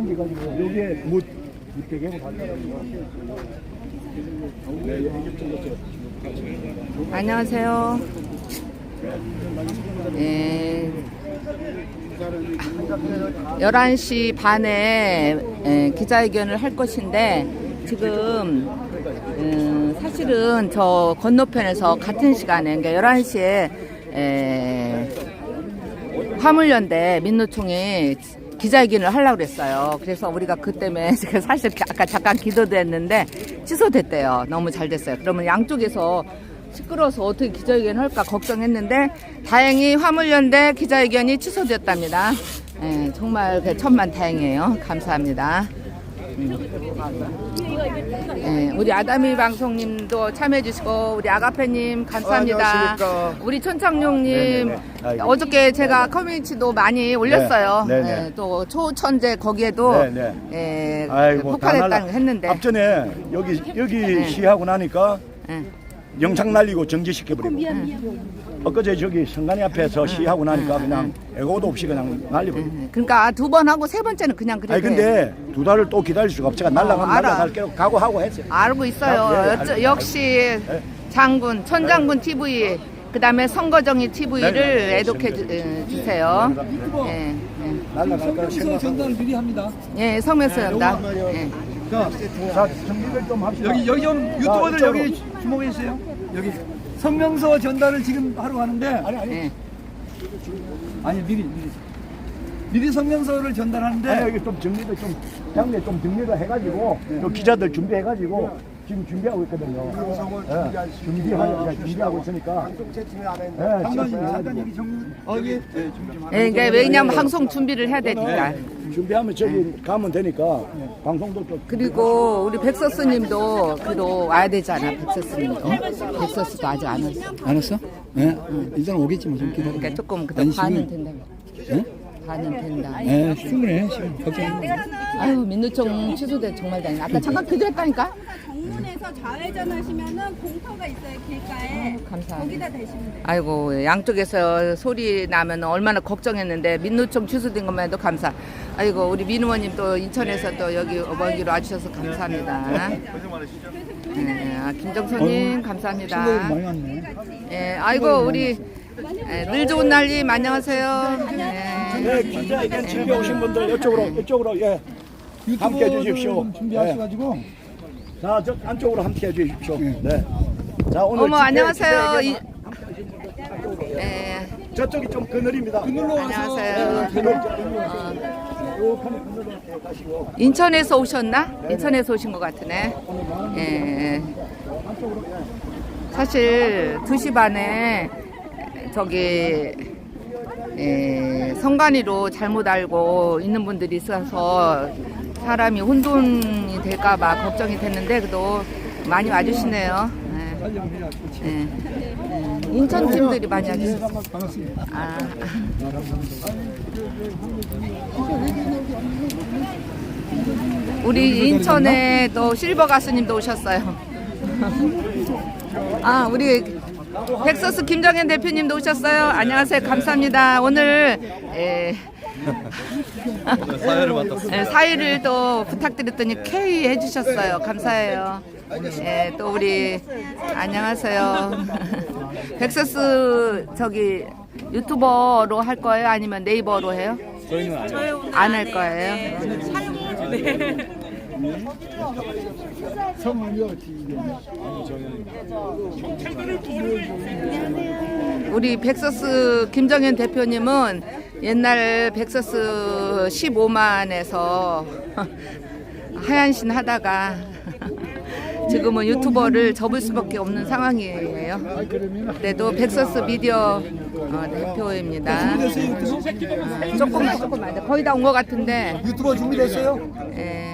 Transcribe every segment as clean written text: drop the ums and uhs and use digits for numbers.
땡겨가지고 여기에 묻게 하고 가져가지고. 안녕하세요. 예, 11시 반에 기자회견을 할 것인데 지금 사실은 저 건너편에서 같은 시간에 그러니까 11시에 화물연대 민노총이 기자회견을 하려고 그랬어요. 그래서 우리가 그 때문에 제가 사실 아까 잠깐 기도도 했는데 취소됐대요. 너무 잘 됐어요. 그러면 양쪽에서 시끄러워서 어떻게 기자회견을 할까 걱정했는데 다행히 화물연대 기자회견이 취소됐답니다. 예, 정말 천만 다행이에요. 감사합니다. 예, 우리 아담이 방송님도 참여해 주시고 우리 아가페님 감사합니다. 우리 촌창룡님 어저께 제가 커뮤니티도 많이 올렸어요. 예, 또 초천재 거기에도 예, 폭발했다는 했는데 앞전에 여기 시하고 나니까 영상 날리고 정지시켜버리고 엊그제 저기 성관이 앞에서 시하고 나니까 그냥 애고도 없이 그냥 날리버리고. 그러니까 2번 하고 3번째는 그냥 그래도 아니 근데 2달을 또 기다릴 수가 없어. 제가 날라갈 각오하고 했어요. 알고 있어요. 역시 장군 천장군 TV 그다음에 선거정의 TV를 애독해 주세요. 예, 성명서 전달을 미리 합니다. 예, 성명서 전달. 예. 자, 정리를 좀 합시다. 여기 좀 유튜버들 여기 주목해 주세요. 여기 성명서 전달을 지금 하러 가는데 예. 아니 미리 성명서를 전달하는데 아니, 여기 좀 정리를 좀 장례 좀 정리를 해가지고 또 기자들 준비해가지고 지금 준비하고 있거든요. 준비하고 있으니까. 잠깐 여기 정리. 예, 그러니까 왜냐면 방송 준비를 해야 되니까. 준비하면 저기 가면 되니까 방송도 좀. 그리고 우리 백서스님도 그도 와야 되잖아. 백서스도 아직 안 왔어. 안 왔어? 네. 일단 오겠지 뭐 좀 기다려. 그러니까 조금 그때 반은 된다. 반은 된다. 네, 충분해. 지금 걱정. 아유 민노총 취소돼 정말 다행이다. 아까 잠깐 기도했다니까. 정문에서 좌회전 하시면은 공터가 있어요 길가에. 감사합니다. 거기다 대시면 돼요. 아이고 양쪽에서 소리 나면 얼마나 걱정했는데 민노총 취소된 것만 해도 감사. 아이고 우리 민의원님 또 인천에서 또 여기 먼 와주셔서 감사합니다. 네, 김정선님 감사합니다. 많이 왔네. 예, 아이고 우리 늘 좋은 날님 안녕하세요. 네, 기자회견 준비 오신 분들 이쪽으로 예. 함께 해주십시오. 좀 준비하셔가지고. 자, 저 안쪽으로 함께 해주십시오. 네. 자, 오늘 어머 안녕하세요. 저쪽이 좀 그늘입니다. 안녕하세요. 인천에서 오셨나? 인천에서 오신 것 같으네. 예. 사실 2시 반에 저기 성관이로 잘못 알고 있는 분들이 있어서 사람이 혼돈이 될까봐 걱정이 됐는데 그래도 많이 와주시네요. 인천 팀들이 많이 와주셨어요. 반갑습니다. 우리 인천에 또 실버 가수님도 오셨어요. 우리 백서스 김정현 대표님도 오셨어요. 안녕하세요. 감사합니다. 오늘 사회를 맡았습니다. 사회를 또 부탁드렸더니 K 해주셨어요. 감사해요. 또 우리 안녕하세요. 백서스 저기 유튜버로 할 거예요? 아니면 네이버로 해요? 저희는 안 해요. 안 할 거예요. 우리 백서스 김정현 대표님은 옛날 백서스 15만에서 하얀신 하다가 지금은 유튜버를 접을 수밖에 없는 상황이에요. 그래도 백서스 미디어 대표입니다. 조금 안 돼. 거의 다 온 것 같은데. 유튜버 준비됐어요? 예.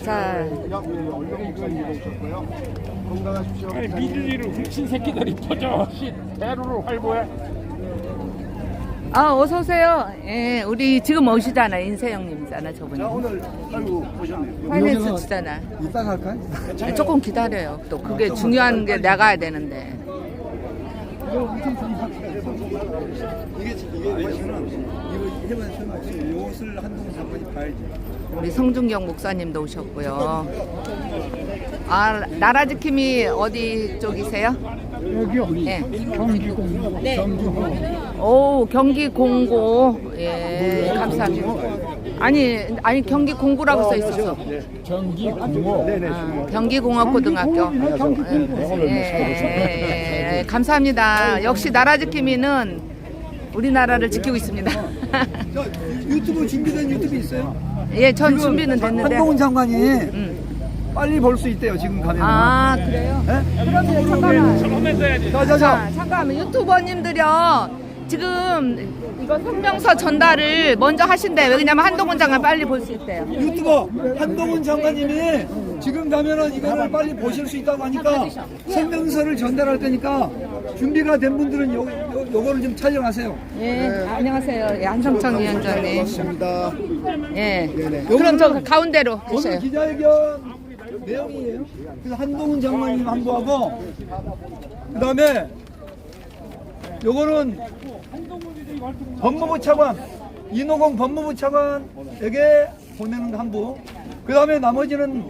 자, 미들리를 훔친 새끼들이 퍼져 대로를 활보해. 어서 오세요. 예, 우리 지금 오시잖아. 인세영님이잖아, 저분이. 오늘 아이고 보셨네요. 파이낸스 주잖아. 이따가 할까요? 조금 기다려요. 또 그게 중요한 게 나가야 되는데. 이게만 설명하지. 이것을 한동훈 장관이 봐야지. 우리 성준경 목사님도 오셨고요. 아, 나라지킴이 어디 쪽이세요? 여기요. 예. 경기 공고. 오, 경기 공고. 예, 감사합니다. 아니 경기 공고라고 써 있어서. 경기 공고. 아, 경기공업고등학교. 예, 감사합니다. 역시 나라지킴이는 우리나라를 지키고 있습니다. 유튜브 준비된 유튜브 있어요? 예, 전 지금 준비는 됐는데. 한동훈 장관이 빨리 볼 수 있대요. 지금 가면. 아, 그래요? 그러면 잠깐만. 자자자. 잠깐만, 유튜버님들이요. 지금 이거 성명서 전달을 먼저 하신대. 왜냐면 한동훈 장관 빨리 볼 수 있대요. 유튜버 한동훈 장관님이 지금 가면은 이거를 빨리 보실 수 있다고 하니까 설명서를 전달할 테니까 준비가 된 분들은 요거를 좀 촬영하세요. 예, 안녕하세요. 예, 한성청 위원장님. 맞습니다. 예. 그럼 저 가운데로 오늘 주세요. 기자회견 내용이에요. 그래서 한동훈 장관님 한부하고 그다음에 요거는 법무부 차관 이노공 법무부 차관에게 보내는 한부. 그 다음에 나머지는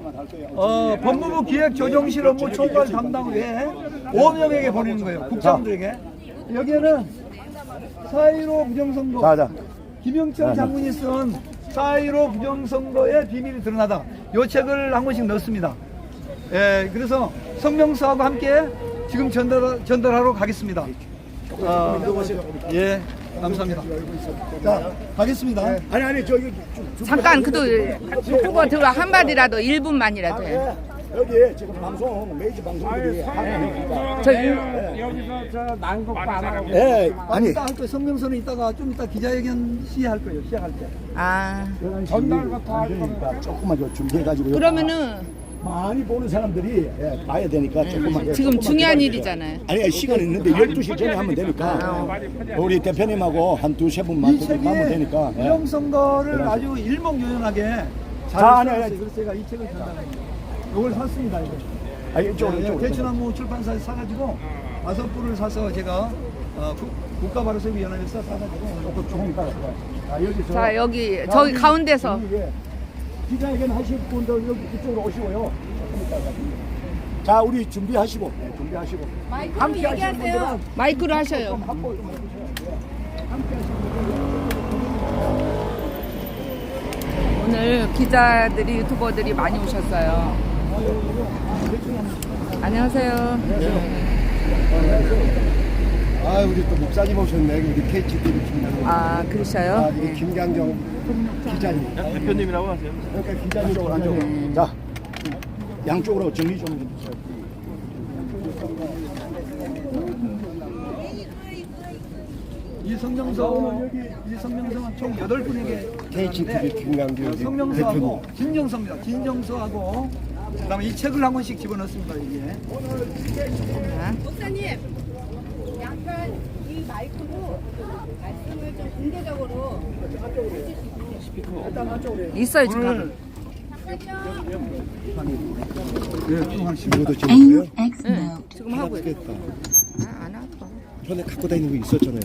법무부 기획조정실 업무 총괄 담당 외에 5명에게 보내는 거예요. 국장들에게. 여기에는 4.15 부정선거 자자. 김영철 장군이 쓴 4.15 부정선거의 비밀이 드러나다. 이 책을 한 권씩 넣습니다. 예, 그래서 성명서하고 함께 지금 전달하러 가겠습니다. 예, 감사합니다. 자, 가겠습니다. 아니 저기 잠깐, 그도 유튜버 들어 한마디라도 1분만이라도 해요. 여기 지금 방송 메이저 방송들이 저 여기서 저 난곡 안 하고. 예 아니 이따 할 거예요. 성명서는 이따가 좀 이따 기자회견 시할 거예요. 시작할 때. 아, 전달부터 할 겁니다. 조금만 좀 준비해가지고 그러면은 많이 보는 사람들이 봐야 되니까 조금만 지금 중요한 일이잖아요. 아니 시간 있는데 12시 전에 하면 되니까 우리 대표님하고 한 두세 분만 이 책에 하면 되니까 부정선거를 아주 일목요연하게 잘 아니, 써놨어요. 아니. 그래서 제가 이 책을 전달합니다. 이걸 샀습니다. 이거. 아니 이쪽으로 대추나무 출판사에서 사가지고 5부를 사서 제가 국가바르세비연합에서 사가지고 조금 따라 여기서 자, 여기 저기 가운데서. 기자회견 하실 분들 여기 이쪽으로 오시고요. 자 우리 준비하시고 준비하시고 함께 하시는 분들은 마이크로 하셔요. 확보 좀 해주세요. 오늘 기자들이 유튜버들이 많이 오셨어요. 안녕하세요. 아, 우리 또 목사님 오셨네. 우리 KTV 김강정. 아, 그러셔요? 우리 김강정 기자님. 대표님이라고 하세요. 그러니까 기자님 쪽으로 앉아. 자 양쪽으로 정리 좀 해주세요. 이 성명서는 총 8분에게 KTV 김강정 성명서하고 대표님. 진정서입니다. 진정서하고 그다음에 이 책을 한 권씩 집어넣습니다. 이게. 목사님, 약간 이 마이크로 말씀을 좀 공개적으로 있어요, 지금. 이것도 지금 거예요? 네, 지금 하고 있어요. 쓰겠다. 안 하고. 전에 갖고 다니는 거 있었잖아요.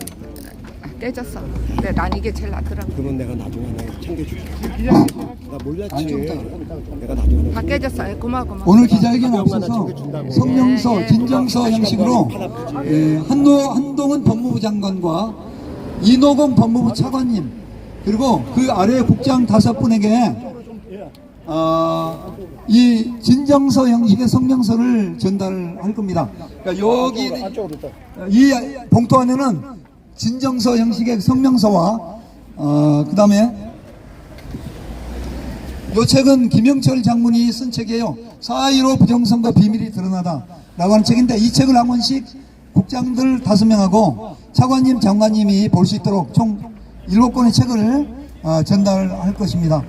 떼졌어. 근데 난 이게 제일 낫더라고. 그러면 내가 나중에 하나 챙겨줄게. 나 몰랐지. 내가 나중에 하나 다 깨졌어. 아이, 고마워. 오늘 기자회견 앞서서 성명서, 진정서 형식으로 한동훈 법무부 장관과 이노건 법무부 차관님 그리고 그 아래 국장 5분에게 이 진정서 형식의 성명서를 전달할 겁니다. 그러니까 여기 이 봉투 안에는 진정서 형식의 성명서와 그 다음에 이 책은 김영철 장군이 쓴 책이에요. 4.15 부정선거 비밀이 드러나다 라고 하는 책인데 이 책을 한 권씩 국장들 5명하고 차관님 장관님이 볼 수 있도록 총 7권의 책을 전달할 것입니다.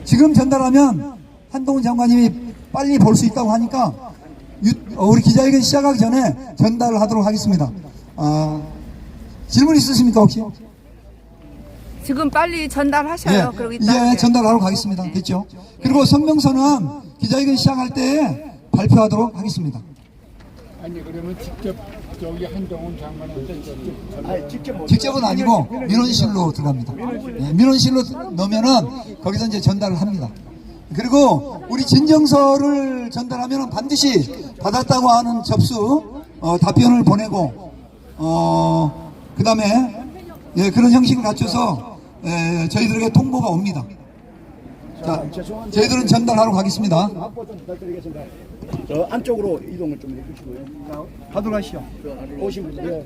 지금 전달하면 한동훈 장관님이 빨리 볼 수 있다고 하니까 우리 기자회견 시작하기 전에 전달을 하도록 하겠습니다. 질문 있으십니까 혹시? 지금 빨리 전달하셔요. 그리고 이따. 예, 전달하러 가겠습니다. 됐죠? 그리고 성명서는 기자회견 시작할 때 발표하도록 하겠습니다. 아니 그러면 직접 저기 한동훈 장관한테 직접 아니, 직접 못 직접은 아니고 민원실로 들어갑니다. 예, 민원실로 넣으면은 거기서 이제 전달을 합니다. 그리고 우리 진정서를 전달하면은 반드시 받았다고 하는 접수 답변을 보내고 그다음에 예, 그런 형식을 갖춰서 저희들에게 통보가 옵니다. 자, 저희들은 전달하러 가겠습니다. 확보 좀 부탁드리겠습니다. 저 안쪽으로 이동을 좀 해주시고요. 가도록 하시죠. 오신 분들.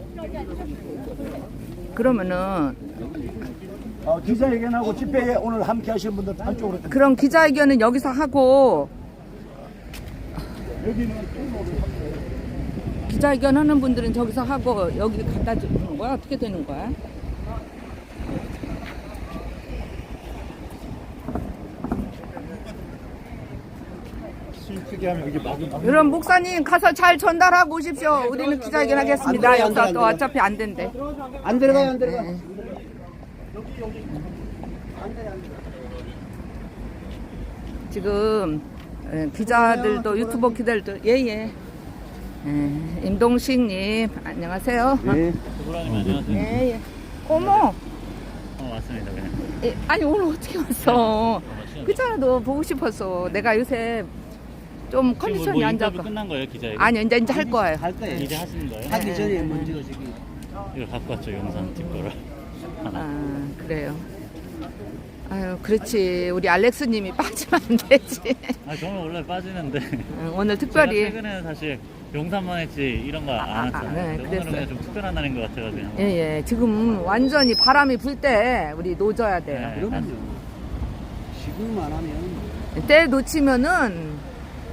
그러면은 기자회견하고 집회에 오늘 함께 하시는 분들 안쪽으로. 그럼 기자회견은 여기서 하고 기자회견 하는 분들은 저기서 하고 여기 갖다 주는 거야? 어떻게 되는 거야? 크게 하면 여기 막은. 그럼 목사님 가서 잘 전달하고 오십시오. 우리는 기자회견 하겠습니다. 여기서 또 어차피 안 된대. 안 들어가요, 안 들어가. 지금 기자들도 유튜버 기자들도 예예. 임동식님 안녕하세요. 소라님 안녕하세요. 예예. 어머. 왔습니다 그냥. 아니 오늘 어떻게 왔어? 그잖아 너 보고 싶었어. 내가 요새 좀 컨디션이 안 인터뷰 좋아. 끝난 거예요 기자회견? 아니 이제 할 거예요. 할 거예요. 이제 하시는 거예요? 하기 전에 먼저 저기 이거 갖고 왔죠 영상 찍고를. 하나. 아 그래요. 아유 그렇지 우리 알렉스님이 빠지면 안 되지. 아 저는 원래 빠지는데. 오늘 특별히 제가 최근에 사실 용산만 했지 이런 거 안 했잖아요. 네, 근데 오늘은 그랬어요. 그냥 좀 특별한 날인 것 같아가지고. 예예 지금 완전히 바람이 불 때 우리 노져야 돼요. 네. 그러면요. 지금만 하면 때 놓치면은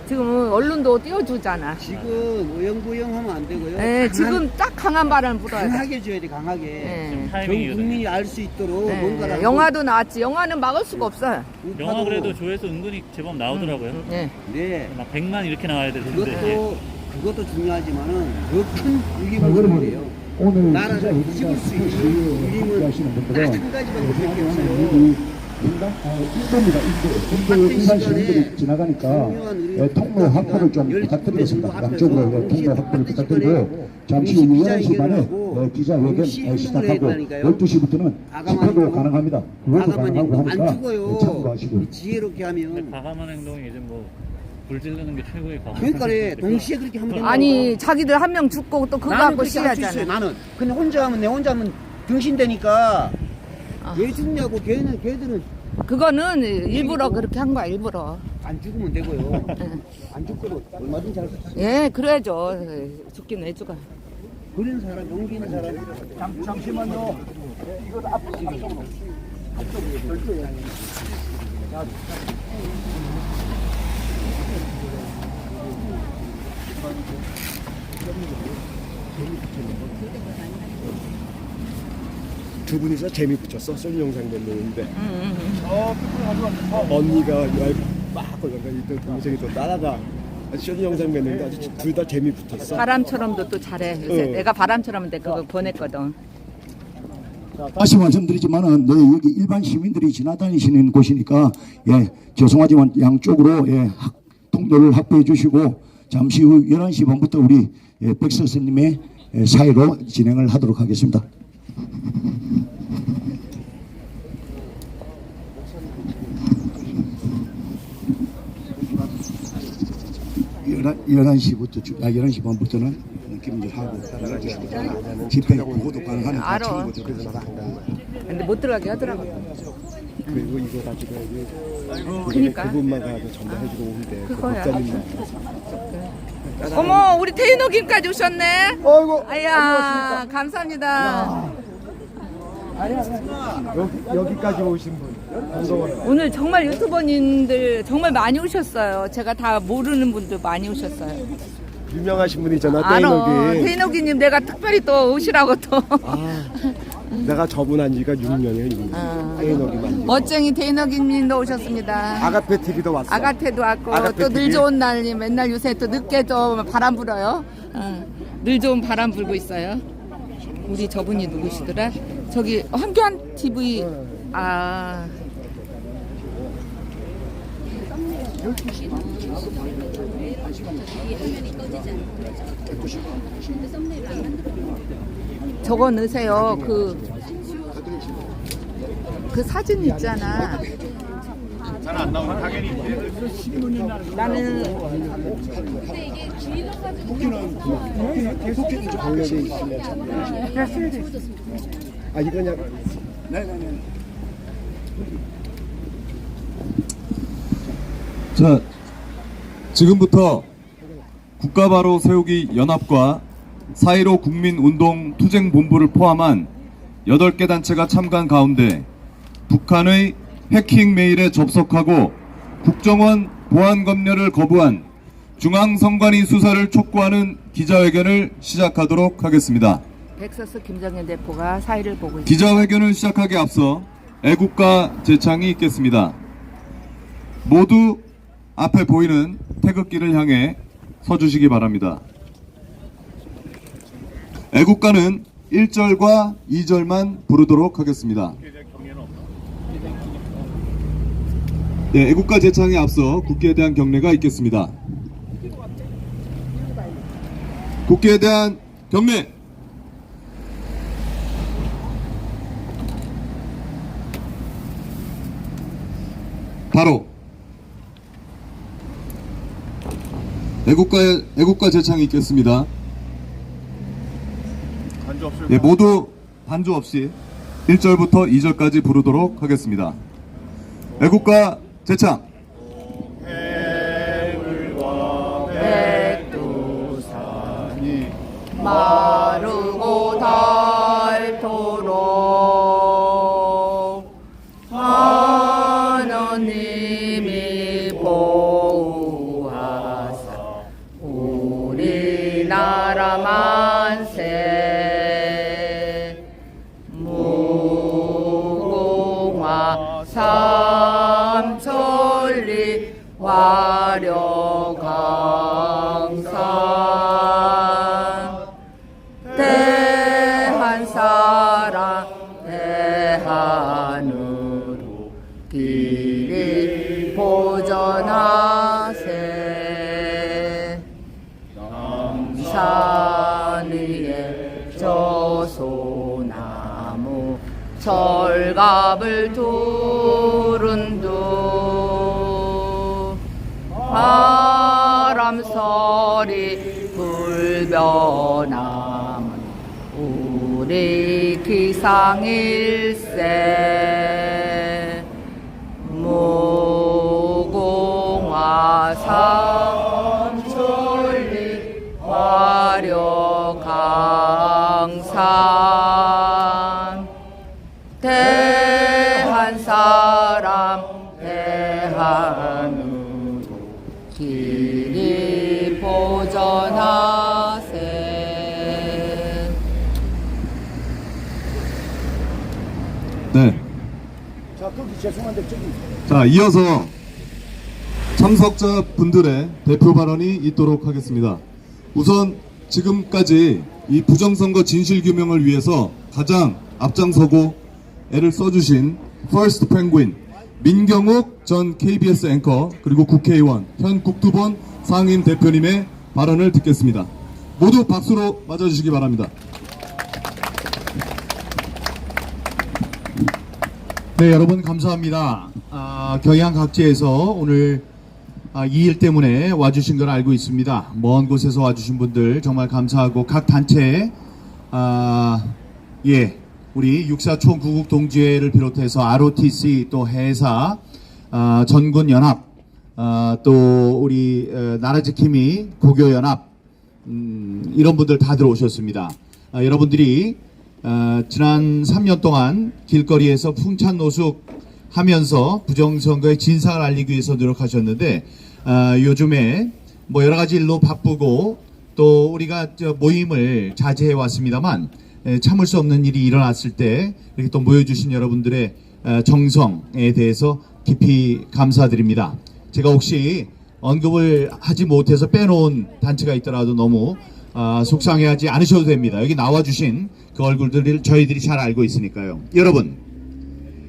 지금 언론도 띄워주잖아. 지금 어영부영하면 안 되고요. 예, 지금 딱 강한 바람 불어야 돼. 강하게 줘야 돼, 강하게. 예. 전 타이밍이거든요. 국민이 알 수 있도록 예, 뭔가를 영화도 나왔지. 영화는 막을 수가 없어요. 영화 그래도 조회수 은근히 제법 나오더라고요. 예. 네. 막 100만 이렇게 나와야 되는데. 그것도 중요하지만은 더 큰 울림을 오늘 나라를 뒤집을 수 있는 울림을 딱 한 가지밖에 밖에 없어요. 인도입니다. 인도 일반 시민들이 지나가니까 통로 확보를 좀 부탁드리겠습니다. 양쪽으로 통로 확보를 부탁드리고 잠시 후 11시 반에 기자회견 시작하고 12시부터는 집회도 가능합니다. 그것도 가능하고 안 하니까 죽어요. 참고하시고. 지혜롭게 하면. 과감한 행동이 이제 뭐 불 지르는 게 최고의 과감. 그러니까 동시에 그렇게 하면 된다고. 아니 자기들 한 명 죽고 또 그거 나는 갖고 그렇게 할 수 있어요. 씨하잖아. 나는 근데 혼자 하면 내 혼자 하면 등신되니까 아. 왜 죽냐고 걔들은 그거는 일부러 그렇게 한 거야 일부러. 안 죽으면 되고요. 안 죽고도 얼마든지 할 수 있어요. 예 그래야죠. 죽긴 왜 죽어. 그런 사람 용기 있는 사람 잠시만요. 이걸 앞으로. 두 분이서 재미 붙였어. 쏜 영상 냈는데 언니가 막 걸려가 동생이 또 따라가 쏜 영상 냈는데 아주 둘 다 재미 붙었어. 바람처럼도 또 잘해. 요새 내가 바람처럼 내 그거 보냈거든. 다시 말씀드리지만은 여기 일반 시민들이 지나다니시는 곳이니까 죄송하지만 양쪽으로 통로를 확보해 주시고 잠시 후 11시 반부터 우리 백서 스님의 사회로 진행을 하도록 하겠습니다. 11시 반부터는 김일하고 12시부터 집회 보고도 가능한 알아. 근데 못 들어가게 하더라고. 그리고 이거 가지고 그러니까. 그분만 가서 전달해주고 오는데 그거야. 목사님 어머 우리 태인호김까지 오셨네. 아이고 아야 감사합니다. 여기까지 오신 분 반가워요. 오늘 정말 유튜버님들 정말 많이 오셨어요. 제가 다 모르는 분들 많이 오셨어요. 유명하신 분이잖아. 알아. 떼이너기. 태인호기님 내가 특별히 또 오시라고 또. 내가 저분한 지가 6년이에요. 떼이너기만. 멋쟁이 태인호기님도 오셨습니다. 아가페 TV도 왔어. 아가태도 왔고 아가페 또 늘 TV. 좋은 날님 맨날 요새 또 늦게 좀 바람 불어요. 늘 좋은 바람 불고 있어요. 우리 저분이 누구시더라? 저기 황교안 TV 저거 넣으세요. 그 사진 있잖아. 나는 국회는 좀 관련돼 있으면 아 이거냐? 네네네. 자, 지금부터 국가바로 세우기 연합과 4.15 국민운동 투쟁본부를 포함한 8개 단체가 참가한 가운데 북한의 해킹 메일에 접속하고 국정원 보안 검열을 거부한 중앙선관위 수사를 촉구하는 기자회견을 시작하도록 하겠습니다. 텍사스 김정현 대표가 사의를 보고 있습니다. 기자회견을 시작하기에 앞서 애국가 제창이 있겠습니다. 모두 앞에 보이는 태극기를 향해 서주시기 바랍니다. 애국가는 1절과 2절만 부르도록 하겠습니다. 네, 애국가 제창에 앞서 국기에 대한 경례가 있겠습니다. 국기에 대한 경례! 바로 애국가 제창이 있겠습니다. 예, 모두 반주 없이 1절부터 2절까지 부르도록 하겠습니다. 애국가 제창. 백두산이 마르고 닳도록 하나님이 보호하사 우리나라 만세 무궁화 삼천리 화려강산 대한사랑 대한으로 길이 보전하세 산 위에 저소나무 철갑을 두른두 바람소리 불변함은 우리 기상일세 무궁화 삼천리 화려강산 대한사람 대한으로 길이 보전하세. 네. 자 거기 죄송한데 저기. 자, 이어서 참석자 분들의 대표 발언이 있도록 하겠습니다. 우선 지금까지 이 부정선거 진실규명을 위해서 가장 앞장서고 애를 써주신 퍼스트 펭귄 민경욱 전 KBS 앵커 그리고 국회의원 현 국토본 상임 대표님의 발언을 듣겠습니다. 모두 박수로 맞아주시기 바랍니다. 네, 여러분 감사합니다. 경양 각지에서 오늘 이 일 때문에 와주신 걸 알고 있습니다. 먼 곳에서 와주신 분들 정말 감사하고 각 단체 우리 6.4 총구국동지회를 비롯해서 ROTC 또 해사 전군연합 또 우리 나라지킴이 고교연합 이런 분들 다 들어오셨습니다. 여러분들이 지난 3년 동안 길거리에서 풍찬노숙하면서 부정선거의 진상을 알리기 위해서 노력하셨는데 요즘에 뭐 여러 가지 일로 바쁘고 또 우리가 모임을 자제해 왔습니다만 참을 수 없는 일이 일어났을 때 이렇게 또 모여주신 여러분들의 정성에 대해서 깊이 감사드립니다. 제가 혹시 언급을 하지 못해서 빼놓은 단체가 있더라도 너무 속상해하지 않으셔도 됩니다. 여기 나와주신 그 얼굴들을 저희들이 잘 알고 있으니까요. 여러분,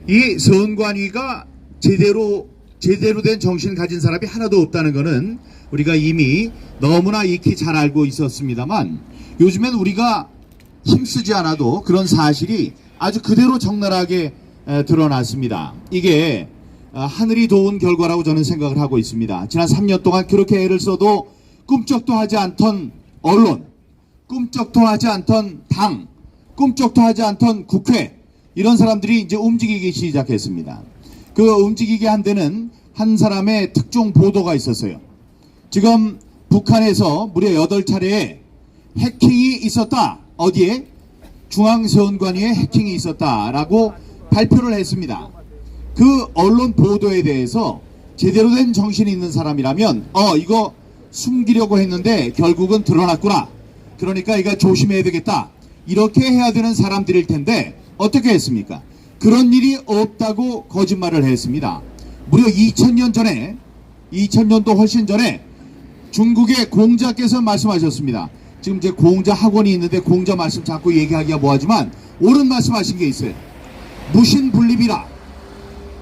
이 선관위가 제대로 제대로 된 정신을 가진 사람이 하나도 없다는 것은 우리가 이미 너무나 익히 잘 알고 있었습니다만, 요즘엔 우리가 힘쓰지 않아도 그런 사실이 아주 그대로 적나라하게 드러났습니다. 이게 하늘이 도운 결과라고 저는 생각을 하고 있습니다. 지난 3년 동안 그렇게 애를 써도 꿈쩍도 하지 않던 언론, 꿈쩍도 하지 않던 당, 꿈쩍도 하지 않던 국회, 이런 사람들이 이제 움직이기 시작했습니다. 그 움직이게 한 데는 한 사람의 특종 보도가 있었어요. 지금 북한에서 무려 8차례의 해킹이 있었다. 어디에? 중앙선관위에 해킹이 있었다라고 발표를 했습니다. 그 언론 보도에 대해서 제대로 된 정신이 있는 사람이라면 이거 숨기려고 했는데 결국은 드러났구나. 그러니까 이거 조심해야 되겠다. 이렇게 해야 되는 사람들일 텐데 어떻게 했습니까? 그런 일이 없다고 거짓말을 했습니다. 무려 2000년 전에, 2000년도 훨씬 전에 중국의 공자께서 말씀하셨습니다. 지금 이제 공자 학원이 있는데 공자 말씀 자꾸 얘기하기가 뭐하지만 옳은 말씀하신 게 있어요. 무신분립이라.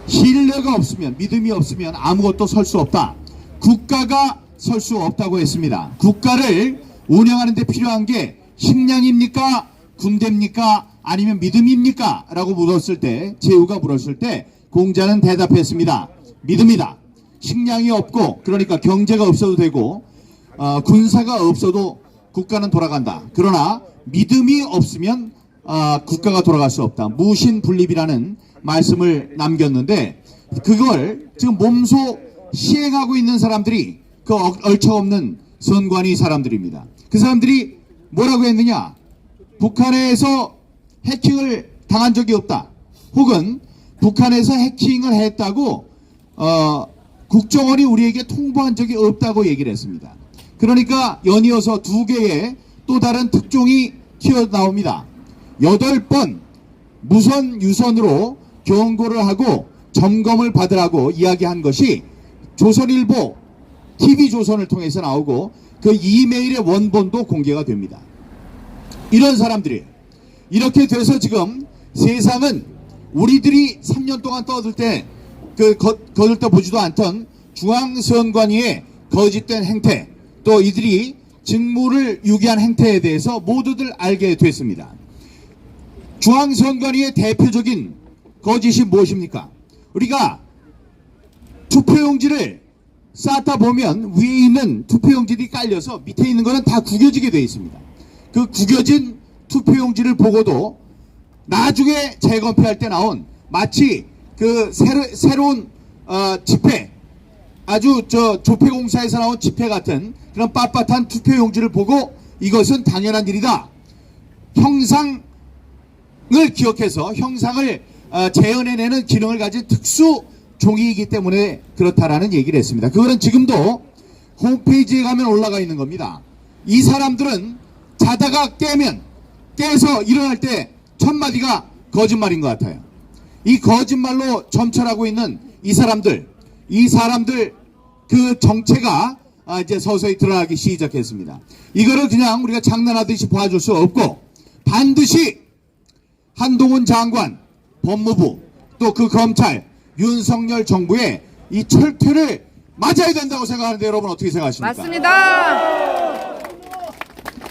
신뢰가 없으면, 믿음이 없으면 아무것도 설 수 없다. 국가가 설 수 없다고 했습니다. 국가를 운영하는 데 필요한 게 식량입니까? 군대입니까? 아니면 믿음입니까? 라고 물었을 때, 제후가 물었을 때 공자는 대답했습니다. 믿음이다. 식량이 없고, 그러니까 경제가 없어도 되고 군사가 없어도 국가는 돌아간다. 그러나 믿음이 없으면 국가가 돌아갈 수 없다. 무신분립이라는 말씀을 남겼는데, 그걸 지금 몸소 시행하고 있는 사람들이 그 얼척없는 선관위 사람들입니다. 그 사람들이 뭐라고 했느냐? 북한에서 해킹을 당한 적이 없다. 혹은 북한에서 해킹을 했다고 국정원이 우리에게 통보한 적이 없다고 얘기를 했습니다. 그러니까 연이어서 2개의 또 다른 특종이 튀어나옵니다. 8번 무선 유선으로 경고를 하고 점검을 받으라고 이야기한 것이 조선일보, TV조선을 통해서 나오고 그 이메일의 원본도 공개가 됩니다. 이런 사람들이 이렇게 돼서 지금 세상은 우리들이 3년 동안 떠들 때 거들떠 보지도 않던 중앙선관위의 거짓된 행태, 또 이들이 직무를 유기한 행태에 대해서 모두들 알게 됐습니다. 중앙선관위의 대표적인 거짓이 무엇입니까? 우리가 투표용지를 쌓다 보면 위에 있는 투표용지들이 깔려서 밑에 있는 거는 다 구겨지게 되어 있습니다. 그 구겨진 투표용지를 보고도 나중에 재검표할 때 나온 마치 그 새로운 집회, 아주 조폐공사에서 나온 집회 같은 그런 빳빳한 투표용지를 보고 이것은 당연한 일이다. 형상을 기억해서 형상을 재현해내는 기능을 가진 특수 종이이기 때문에 그렇다라는 얘기를 했습니다. 그거는 지금도 홈페이지에 가면 올라가 있는 겁니다. 이 사람들은 자다가 깨서 일어날 때 첫마디가 거짓말인 것 같아요. 이 거짓말로 점철하고 있는 이 사람들 그 정체가 이제 서서히 드러나기 시작했습니다. 이거를 그냥 우리가 장난하듯이 봐줄 수 없고 반드시 한동훈 장관, 법무부, 또 그 검찰, 윤석열 정부의 이 철퇴를 맞아야 된다고 생각하는데 여러분 어떻게 생각하십니까? 맞습니다.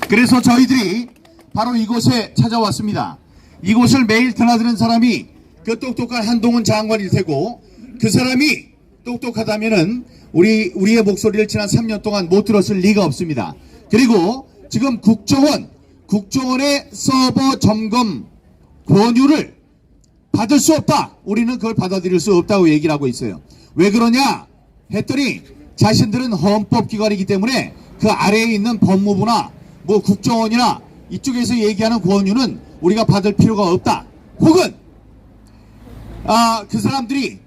그래서 저희들이 바로 이곳에 찾아왔습니다. 이곳을 매일 드나드는 사람이 그 똑똑한 한동훈 장관일 테고, 그 사람이 똑똑하다면은 우리의 목소리를 지난 3년 동안 못 들었을 리가 없습니다. 그리고 지금 국정원의 서버 점검 권유를 받을 수 없다. 우리는 그걸 받아들일 수 없다고 얘기를 하고 있어요. 왜 그러냐 했더니 자신들은 헌법기관이기 때문에 그 아래에 있는 법무부나 뭐 국정원이나 이쪽에서 얘기하는 권유는 우리가 받을 필요가 없다. 혹은 그 사람들이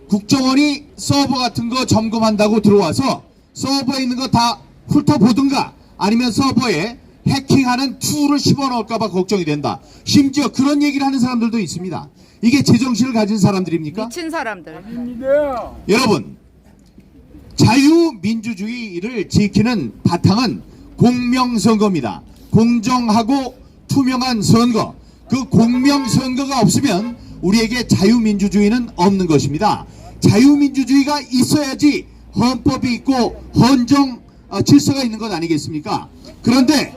국정원이 서버 같은 거 점검한다고 들어와서 서버에 있는 거 다 훑어보든가 아니면 서버에 해킹하는 툴을 집어넣을까봐 걱정이 된다. 심지어 그런 얘기를 하는 사람들도 있습니다. 이게 제정신을 가진 사람들입니까? 미친 사람들. 여러분, 자유민주주의를 지키는 바탕은 공명선거입니다. 공정하고 투명한 선거. 그 공명선거가 없으면 우리에게 자유민주주의는 없는 것입니다. 자유민주주의가 있어야지 헌법이 있고 헌정 질서가 있는 것 아니겠습니까? 그런데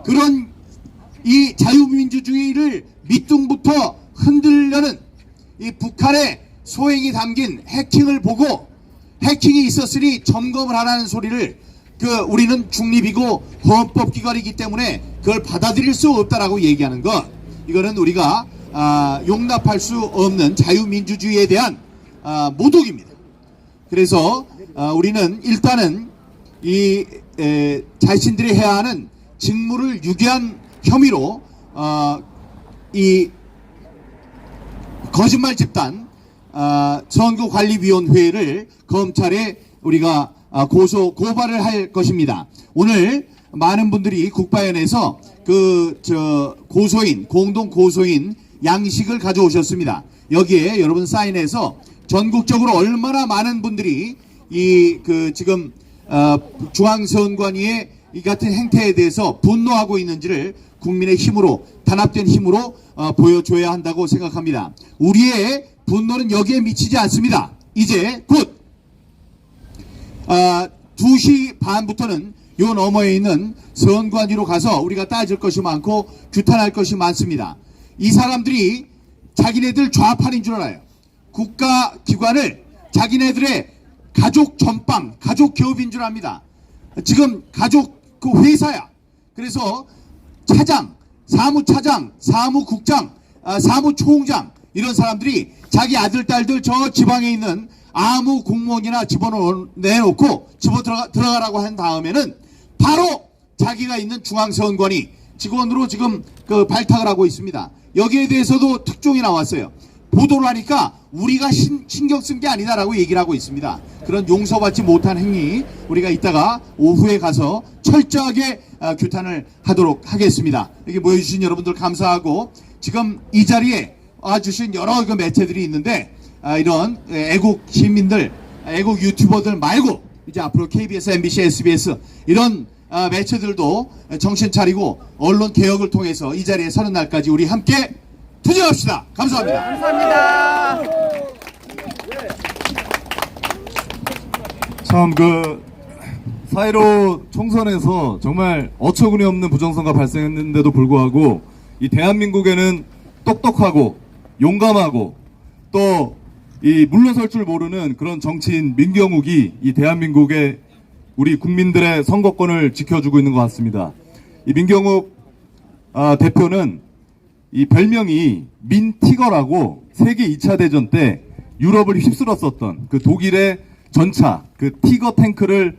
그런 이 자유민주주의를 밑둥부터 흔들려는 이 북한의 소행이 담긴 해킹을 보고 해킹이 있었으니 점검을 하라는 소리를 우리는 중립이고 헌법기관이기 때문에 그걸 받아들일 수 없다라고 얘기하는 것, 이거는 우리가 용납할 수 없는 자유민주주의에 대한 모독입니다. 그래서 우리는 일단은 이 자신들이 해야 하는 직무를 유기한 혐의로 이 거짓말 집단 선거관리위원회를 검찰에 우리가 고발을 할 것입니다. 오늘 많은 분들이 국바연에서 공동 고소인 양식을 가져오셨습니다. 여기에 여러분 사인해서 전국적으로 얼마나 많은 분들이 지금 중앙선관위의 이 같은 행태에 대해서 분노하고 있는지를 국민의 힘으로, 단합된 힘으로 보여줘야 한다고 생각합니다. 우리의 분노는 여기에 미치지 않습니다. 이제 곧 2시 반부터는 요 너머에 있는 선관위로 가서 우리가 따질 것이 많고 규탄할 것이 많습니다. 이 사람들이 자기네들 좌파인 줄 알아요. 국가기관을 자기네들의 가족 전방, 가족 기업인 줄 압니다. 지금 가족 회사야. 그래서 차장, 사무차장, 사무국장, 사무총장, 이런 사람들이 자기 아들, 딸들 저 지방에 있는 아무 공무원이나 집어내놓고 들어가라고 한 다음에는 바로 자기가 있는 중앙선관위 직원으로 지금 발탁을 하고 있습니다. 여기에 대해서도 특종이 나왔어요. 보도를 하니까 우리가 신경 쓴 게 아니다라고 얘기를 하고 있습니다. 그런 용서받지 못한 행위 우리가 이따가 오후에 가서 철저하게 규탄을 하도록 하겠습니다. 여기 모여주신 여러분들 감사하고, 지금 이 자리에 와주신 여러 매체들이 있는데 이런 애국 시민들, 애국 유튜버들 말고 이제 앞으로 KBS, MBC, SBS 이런 매체들도 정신 차리고 언론 개혁을 통해서 이 자리에 서는 날까지 우리 함께 투쟁합시다. 감사합니다. 감사합니다. 참 4.15 총선에서 정말 어처구니 없는 부정선거가 발생했는데도 불구하고 이 대한민국에는 똑똑하고 용감하고 또 이 물러설 줄 모르는 그런 정치인 민경욱이 이 대한민국의 우리 국민들의 선거권을 지켜주고 있는 것 같습니다. 이 민경욱 대표는 이 별명이 민티거라고 세계 2차 대전 때 유럽을 휩쓸었었던 독일의 전차 티거 탱크를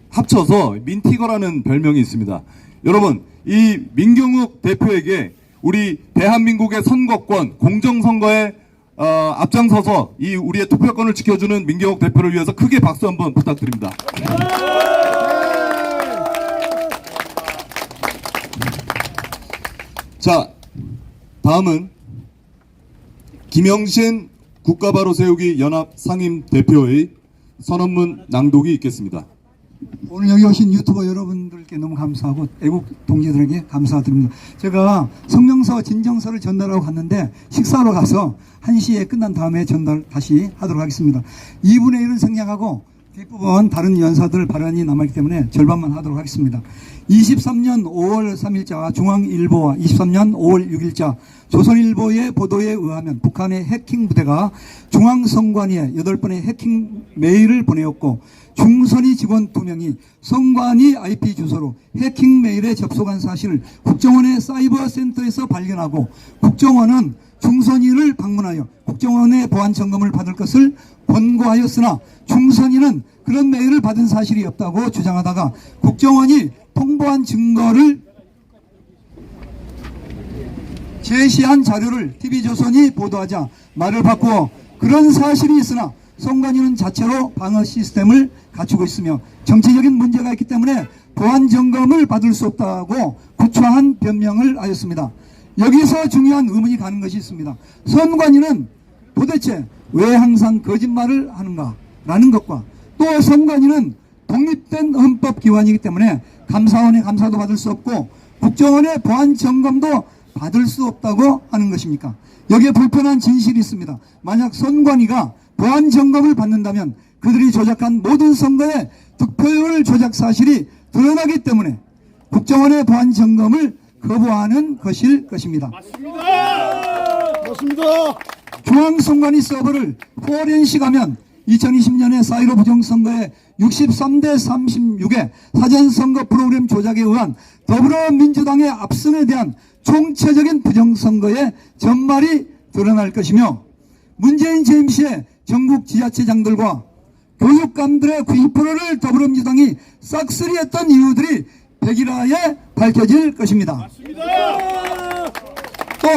합쳐서 민티거라는 별명이 있습니다. 여러분, 이 민경욱 대표에게 우리 대한민국의 선거권, 공정선거에 앞장서서 이 우리의 투표권을 지켜주는 민경욱 대표를 위해서 크게 박수 한번 부탁드립니다. 자, 다음은 김영신 국가바로 세우기 연합 상임 대표의 선언문 낭독이 있겠습니다. 오늘 여기 오신 유튜버 여러분들께 너무 감사하고 애국 동지들에게 감사드립니다. 제가 성명서, 진정서를 전달하고 갔는데 식사로 가서 1시에 끝난 다음에 전달 다시 하도록 하겠습니다. 2분의 1은 생략하고 뒷부분 다른 연사들 발언이 남아있기 때문에 절반만 하도록 하겠습니다. 23년 5월 3일자 중앙일보와 23년 5월 6일자 조선일보의 보도에 의하면 북한의 해킹 부대가 중앙선관위에 8번의 해킹 메일을 보내었고 중선위 직원 2명이 선관위 IP 주소로 해킹 메일에 접속한 사실을 국정원의 사이버 센터에서 발견하고 국정원은 중선위를 방문하여 국정원의 보안 점검을 받을 것을 권고하였으나 중선위는 그런 메일을 받은 사실이 없다고 주장하다가 국정원이 통보한 증거를 제시한 자료를 TV조선이 보도하자 말을 바꾸어 그런 사실이 있으나 선관위는 자체로 방어 시스템을 갖추고 있으며 정치적인 문제가 있기 때문에 보안 점검을 받을 수 없다고 구차한 변명을 하였습니다. 여기서 중요한 의문이 가는 것이 있습니다. 선관위는 도대체 왜 항상 거짓말을 하는가 라는 것과 또 선관위는 독립된 헌법기관이기 때문에 감사원의 감사도 받을 수 없고 국정원의 보안 점검도 받을 수 없다고 하는 것입니까? 여기에 불편한 진실이 있습니다. 만약 선관위가 보안 점검을 받는다면 그들이 조작한 모든 선거의 득표율 조작 사실이 드러나기 때문에 국정원의 보안 점검을 거부하는 것일 것입니다. 맞습니다. 중앙선관위 서버를 포렌식하면 2020년에 4.15 부정선거의 63대 36의 사전선거 프로그램 조작에 의한 더불어민주당의 압승에 대한 총체적인 부정선거의 전말이 드러날 것이며 문재인 재임 시에 전국 지자체장들과 교육감들의 90%를 더불어민주당이 싹쓸이했던 이유들이 백일하에 밝혀질 것입니다. 또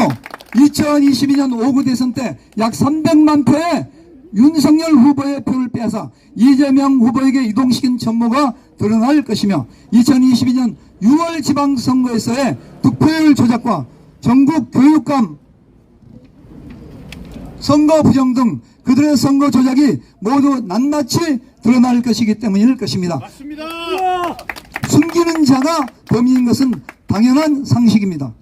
2022년 5구 대선 때 약 300만 표의 윤석열 후보의 표를 빼앗아 이재명 후보에게 이동시킨 전모가 드러날 것이며 2022년 6월 지방선거에서의 득표율 조작과 전국 교육감 선거 부정 등 그들의 선거 조작이 모두 낱낱이 드러날 것이기 때문일 것입니다. 맞습니다. 숨기는 자가 범인인 것은 당연한 상식입니다.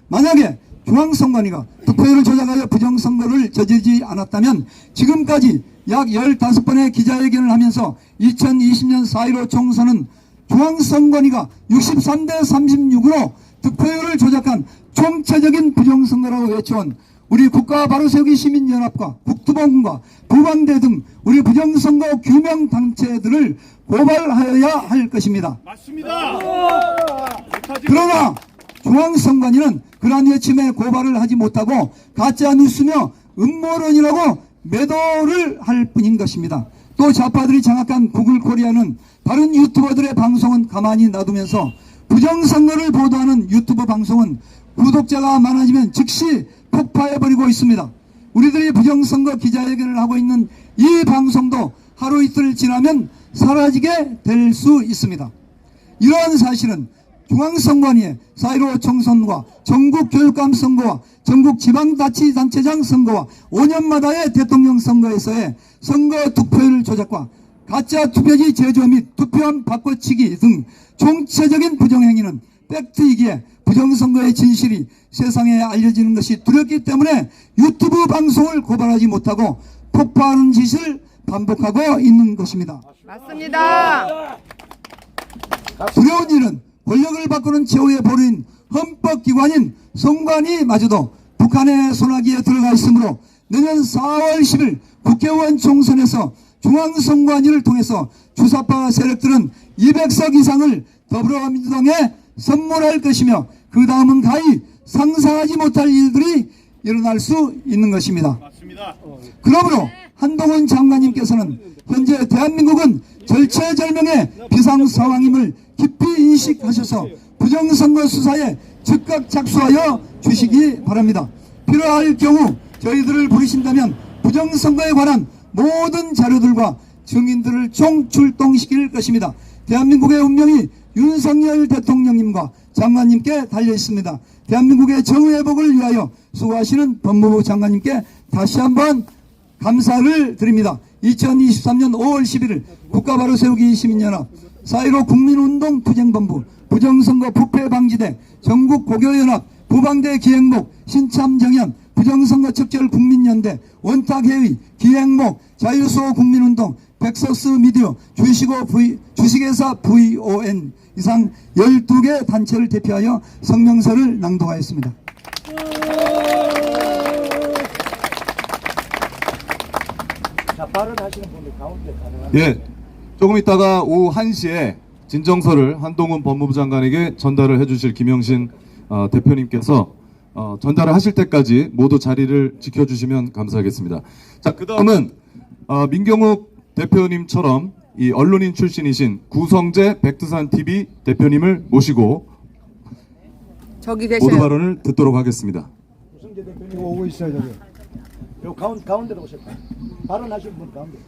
만약에 중앙선관위가 득표율을 조작하여 부정선거를 저지르지 않았다면 지금까지 약 15번의 기자회견을 하면서 2020년 4.15 총선은 중앙선관위가 63대 36으로 득표율을 조작한 총체적인 부정선거라고 외쳐온 우리 국가 바로세우기 시민연합과 국토본과 부방대 등 우리 부정선거 규명 단체들을 고발하여야 할 것입니다. 맞습니다. 그러나 중앙선관위는 그러한 외침에 고발을 하지 못하고 가짜뉴스며 음모론이라고 매도를 할 뿐인 것입니다. 또 좌파들이 장악한 구글코리아는 다른 유튜버들의 방송은 가만히 놔두면서 부정선거를 보도하는 유튜브 방송은 구독자가 많아지면 즉시 폭파해버리고 있습니다. 우리들이 부정선거 기자회견을 하고 있는 이 방송도 하루 이틀 지나면 사라지게 될 수 있습니다. 이러한 사실은 중앙선관위의 4.15 총선과 전국교육감 선거와 전국지방자치단체장 선거와 5년마다의 대통령 선거에서의 선거 득표율 조작과 가짜 투표지 제조 및 투표함 바꿔치기 등 총체적인 부정행위는 팩트이기에 부정선거의 진실이 세상에 알려지는 것이 두렵기 때문에 유튜브 방송을 고발하지 못하고 폭파하는 짓을 반복하고 있는 것입니다. 맞습니다. 두려운 일은 권력을 바꾸는 최후의 보루인 헌법기관인 선관위마저도 북한의 손아귀에 들어가 있으므로 내년 4월 10일 국회의원 총선에서 중앙선관위를 통해서 주사파 세력들은 200석 이상을 더불어민주당에 선물할 것이며 그 다음은 가히 상상하지 못할 일들이 일어날 수 있는 것입니다. 맞습니다. 그러므로 한동훈 장관님께서는 현재 대한민국은 절체절명의 비상상황임을 깊이 인식하셔서 부정선거 수사에 즉각 착수하여 주시기 바랍니다. 필요할 경우 저희들을 부르신다면 부정선거에 관한 모든 자료들과 증인들을 총출동시킬 것입니다. 대한민국의 운명이 윤석열 대통령님과 장관님께 달려 있습니다. 대한민국의 정의회복을 위하여 수고하시는 법무부 장관님께 다시 한번 감사를 드립니다. 2023년 5월 11일 국가바로세우기 시민연합 4.15 국민운동 투쟁본부 부정선거 부패방지대 전국고교연합 부방대 기행목 신참정연 부정선거 척결 국민연대 원탁회의 기행목 자유수호 국민운동 백석스 미디어 주식회사 VON 이상 12개 단체를 대표하여 성명서를 낭독하였습니다. 자, 발언하시는 분들 가운데 가능합니다. 예, 조금 있다가 오후 1시에 진정서를 한동훈 법무부 장관에게 전달을 해주실 김영신 대표님께서 전달을 하실 때까지 모두 자리를 지켜주시면 감사하겠습니다. 자, 그 다음은 민경욱 대표님처럼 이 언론인 출신이신 구성재 백두산TV 대표님을 모시고 저기 모두 계세요. 발언을 듣도록 하겠습니다. 구성재 대표님 오고 있어요. 저기. 요 가운데로 오셨다. 발언하시는 분 가운데.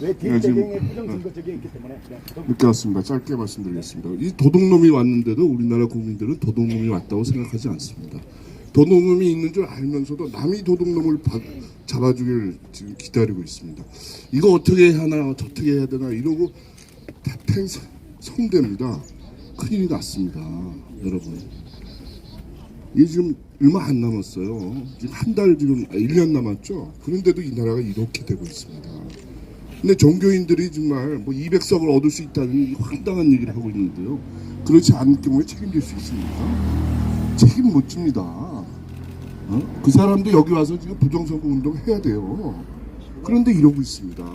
왜 뒷배경에 부정선거 저게 있기 때문에. 늦게 왔습니다. 짧게 말씀드리겠습니다. 이 도둑놈이 왔는데도 우리나라 국민들은 도둑놈이 왔다고 생각하지 않습니다. 도둑놈이 있는 줄 알면서도 남이 도둑놈을 잡아주길 지금 기다리고 있습니다. 이거 어떻게 하나 저떻게 해야 되나 이러고 대팽 성대입니다. 큰일이 났습니다. 여러분. 이게 지금 얼마 안 남았어요. 지금 한 달 지금 1년 남았죠. 그런데도 이 나라가 이렇게 되고 있습니다. 근데 종교인들이 정말 뭐 200석을 얻을 수 있다는 황당한 얘기를 하고 있는데요. 그렇지 않을 경우에 책임질 수 있습니까? 책임 못 집니다. 그 사람도 여기 와서 지금 부정선거 운동 해야 돼요. 그런데 이러고 있습니다.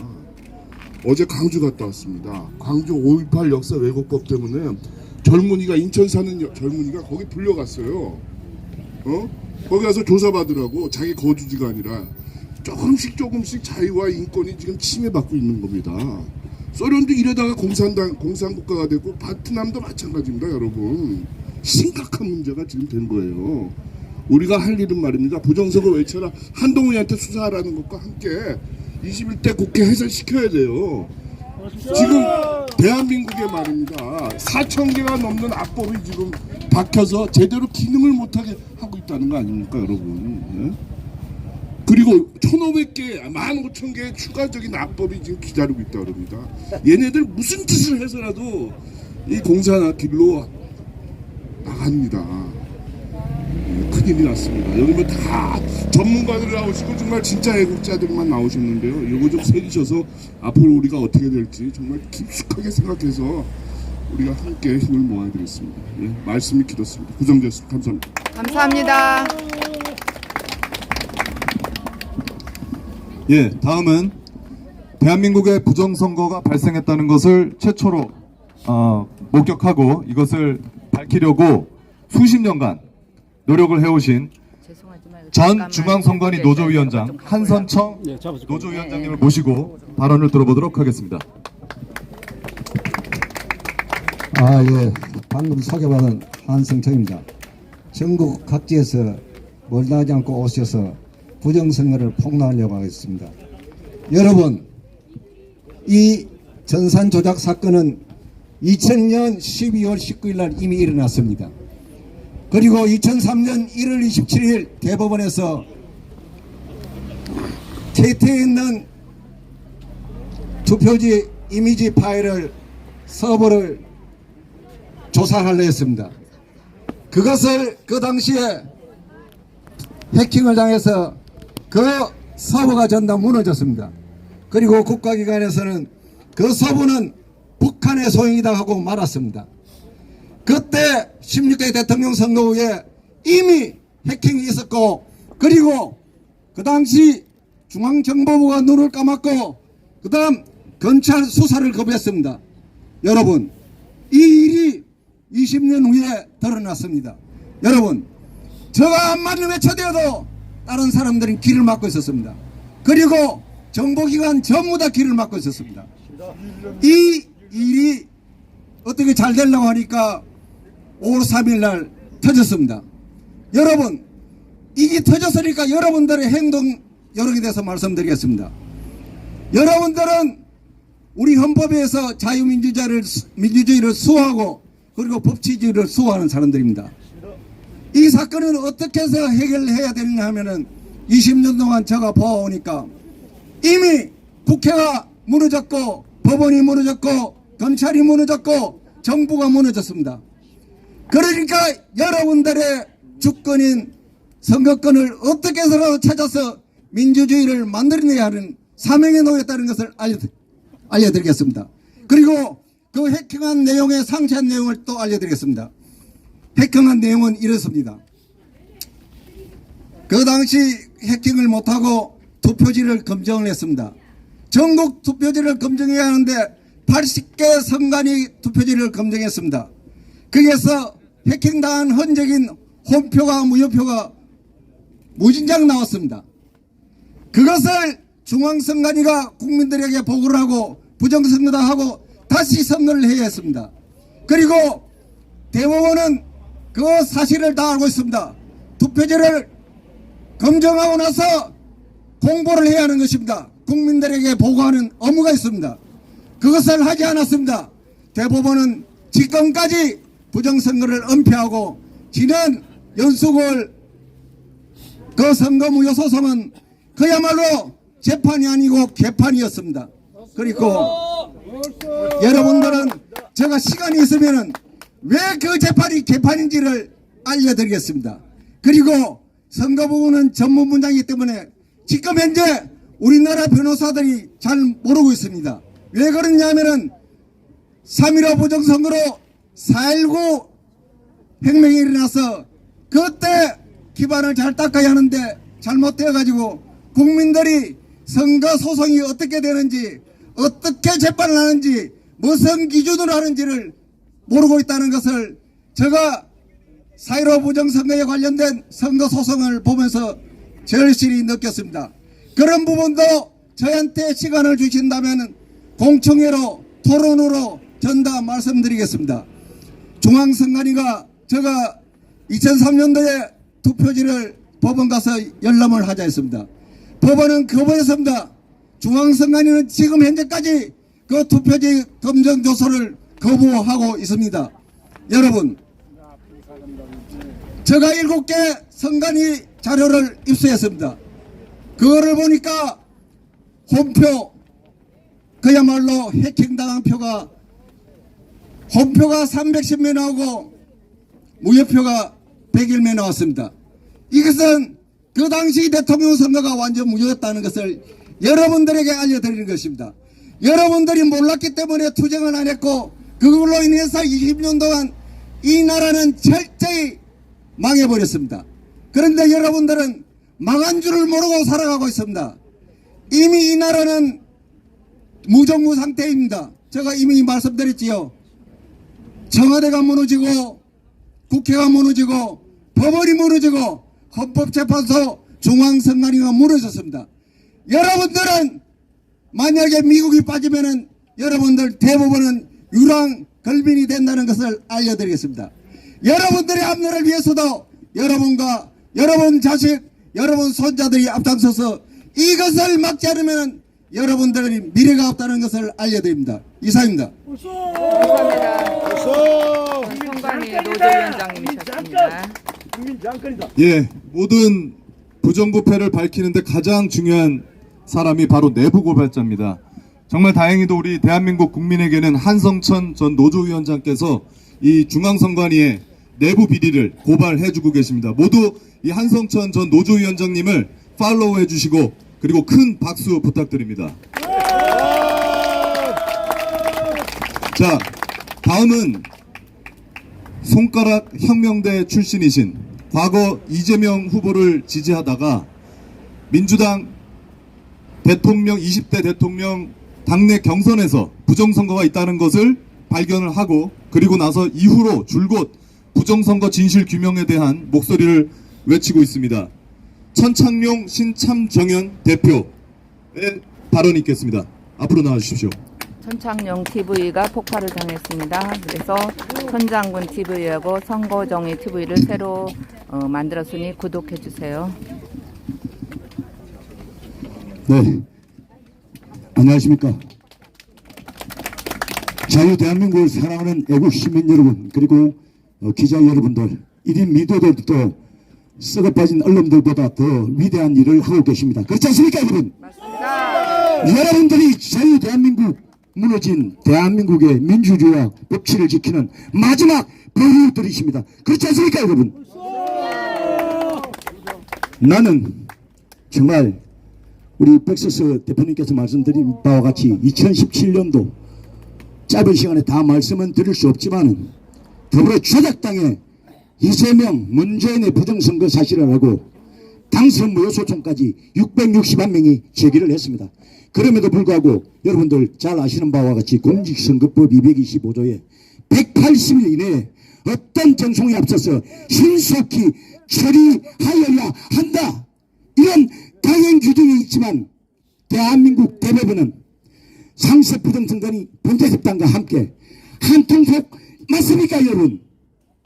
어제 광주 갔다 왔습니다. 광주 5.18 역사 왜곡법 때문에 젊은이가, 인천 사는 젊은이가 거기 불려갔어요. 거기 가서 조사받으라고. 자기 거주지가 아니라 조금씩 자유와 인권이 지금 침해받고 있는 겁니다. 소련도 이러다가 공산국가가 되고 베트남도 마찬가지입니다, 여러분. 심각한 문제가 지금 된 거예요. 우리가 할 일은 말입니다. 부정선거 외쳐라. 한동훈이한테 수사하라는 것과 함께 21대 국회 해산시켜야 돼요. 지금 대한민국에 말입니다. 4,000개가 넘는 악법이 지금 박혀서 제대로 기능을 못하게 하고 있다는 거 아닙니까, 여러분? 예? 그리고 1,500개, 15,000개의 추가적인 악법이 지금 기다리고 있다 그럽니다. 얘네들 무슨 짓을 해서라도 이 공산화 길로 나갑니다. 큰일이 났습니다. 여기 뭐 다 전문가들 나오시고 정말 진짜 애국자들만 나오셨는데요. 이거 좀 새기셔서 앞으로 우리가 어떻게 될지 정말 깊숙하게 생각해서 우리가 함께 힘을 모아야 되겠습니다. 예, 말씀이 길었습니다. 구정재였습니다. 감사합니다. 감사합니다. 예, 다음은 대한민국의 부정선거가 발생했다는 것을 최초로 목격하고 이것을 밝히려고 수십 년간 노력을 해오신 전 중앙선관위 노조위원장 한선청 노조위원장님을 모시고 발언을 들어보도록 하겠습니다. 예. 방금 소개받은 한성청입니다. 전국 각지에서 멀다하지 않고 오셔서 부정선거를 폭로하려고 하겠습니다. 여러분, 이 전산 조작 사건은 2000년 12월 19일 날 이미 일어났습니다. 그리고 2003년 1월 27일 대법원에서 태태에 있는 투표지 이미지 파일을 서버를 조사하려 했습니다. 그것을 그 당시에 해킹을 당해서 그 서버가 전부 무너졌습니다. 그리고 국가기관에서는 그 서버는 북한의 소행이다 하고 말았습니다. 그때 16대 대통령 선거 후에 이미 해킹이 있었고, 그리고 그 당시 중앙정보부가 눈을 감았고 그 다음 검찰 수사를 거부했습니다. 여러분, 이 일이 20년 후에 드러났습니다. 여러분, 저가 한마디 외쳐대어도 다른 사람들은 길을 막고 있었습니다. 그리고 정보기관 전부 다 길을 막고 있었습니다. 이 일이 어떻게 잘 되려고 하니까 5월 3일 날 터졌습니다. 여러분, 이게 터졌으니까 여러분들의 행동 여러 개 대해서 말씀드리겠습니다. 여러분들은 우리 헌법에서 민주주의를 수호하고 그리고 법치주의를 수호하는 사람들입니다. 이 사건은 어떻게 해서 해결해야 되느냐 하면은 20년 동안 제가 보아오니까 이미 국회가 무너졌고 법원이 무너졌고 검찰이 무너졌고 정부가 무너졌습니다. 그러니까 여러분들의 주권인 선거권을 어떻게 해서라도 찾아서 민주주의를 만들어내야 하는 사명에 놓였다는 것을 알려드리겠습니다. 그리고 그 해킹한 내용의 상세한 내용을 또 알려드리겠습니다. 해킹한 내용은 이렇습니다. 그 당시 해킹을 못하고 투표지를 검증을 했습니다. 전국 투표지를 검증해야 하는데 80개 선관위 투표지를 검증했습니다. 거기에서 해킹당한 흔적인 홈표가 무효표가 무진장 나왔습니다. 그것을 중앙선관위가 국민들에게 보고를 하고 부정선거다 하고 다시 선거를 해야 했습니다. 그리고 대법원은 그 사실을 다 알고 있습니다. 투표지를 검증하고 나서 공보를 해야 하는 것입니다. 국민들에게 보고하는 의무가 있습니다. 그것을 하지 않았습니다. 대법원은 지금까지 부정선거를 은폐하고 지난 연수골 그 선거무효 소송은 그야말로 재판이 아니고 개판이었습니다. 그리고 여러분들은 제가 시간이 있으면 왜 그 재판이 개판인지를 알려드리겠습니다. 그리고 선거 부분은 전문 분야이기 때문에 지금 현재 우리나라 변호사들이 잘 모르고 있습니다. 왜 그러냐면은 3.15 부정선거로 4.19 혁명이 일어나서 그때 기반을 잘 닦아야 하는데 잘못되어가지고 국민들이 선거 소송이 어떻게 되는지 어떻게 재판을 하는지 무슨 기준으로 하는지를 모르고 있다는 것을 제가 4.15 부정선거에 관련된 선거 소송을 보면서 절실히 느꼈습니다. 그런 부분도 저한테 시간을 주신다면 공청회로 토론으로 전다 말씀드리겠습니다. 중앙선관위가 제가 2003년도에 투표지를 법원 가서 열람을 하자 했습니다. 법원은 거부했습니다. 중앙선관위는 지금 현재까지 그 투표지 검정 조서를 거부하고 있습니다. 여러분, 제가 7개 선관위 자료를 입수했습니다. 그거를 보니까 홈표, 그야말로 해킹당한 표가 홈표가 310매 나오고 무효표가 101매 나왔습니다. 이것은 그 당시 대통령 선거가 완전 무효였다는 것을 여러분들에게 알려드리는 것입니다. 여러분들이 몰랐기 때문에 투쟁을 안 했고 그걸로 인해서 20년 동안 이 나라는 철저히 망해버렸습니다. 그런데 여러분들은 망한 줄을 모르고 살아가고 있습니다. 이미 이 나라는 무정부 상태입니다. 제가 이미 말씀드렸지요. 청와대가 무너지고 국회가 무너지고 법원이 무너지고 헌법재판소 중앙선관위가 무너졌습니다. 여러분들은 만약에 미국이 빠지면은 여러분들 대부분은 유랑 걸빈이 된다는 것을 알려드리겠습니다. 여러분들의 앞날을 위해서도 여러분과 여러분 자식, 여러분 손자들이 앞장서서 이것을 막지 않으면 여러분들의 미래가 없다는 것을 알려드립니다. 이상입니다. 선관위 노조위원장님이셨습니다. 예, 모든 부정부패를 밝히는데 가장 중요한 사람이 바로 내부 고발자입니다. 정말 다행히도 우리 대한민국 국민에게는 한성천 전 노조위원장께서 이 중앙선관위의 내부 비리를 고발해주고 계십니다. 모두 이 한성천 전 노조위원장님을 팔로우 해주시고 그리고 큰 박수 부탁드립니다. 자, 다음은 손가락 혁명대 출신이신 과거 이재명 후보를 지지하다가 민주당 대통령 20대 대통령 당내 경선에서 부정선거가 있다는 것을 발견을 하고 그리고 나서 이후로 줄곧 부정선거 진실 규명에 대한 목소리를 외치고 있습니다. 천창용 신참정연 대표의 발언이 있겠습니다. 앞으로 나와주십시오. 천창용 TV가 폭발을 당했습니다. 그래서 천장군 TV하고 선거정의 TV를 새로 만들었으니 구독해 주세요. 네, 안녕하십니까. 자유 대한민국을 사랑하는 애국 시민 여러분, 그리고 기자 여러분들, 1인 미디어들도 썩어 빠진 언론들보다 더 위대한 일을 하고 계십니다. 그렇지 않습니까, 여러분? 맞습니다. 여러분들이 자유 대한민국, 무너진 대한민국의 민주주의와 법치를 지키는 마지막 보루들이십니다. 그렇지 않습니까, 여러분? 나는 정말 우리 백서스 대표님께서 말씀드린 바와 같이 2017년도 짧은 시간에 다 말씀은 드릴 수 없지만 더불어 조작당의 이재명, 문재인의 부정선거 사실을 알고 당선 무효 소송까지 661명이 제기를 했습니다. 그럼에도 불구하고 여러분들 잘 아시는 바와 같이 공직선거법 225조에 180일 이내에 어떤 정송에 앞서서 신속히 처리하여야 한다. 이런 강행 규정이 있지만 대한민국 대법원은 상세 부정선거니 범죄집단과 함께 한통속 맞습니까, 여러분?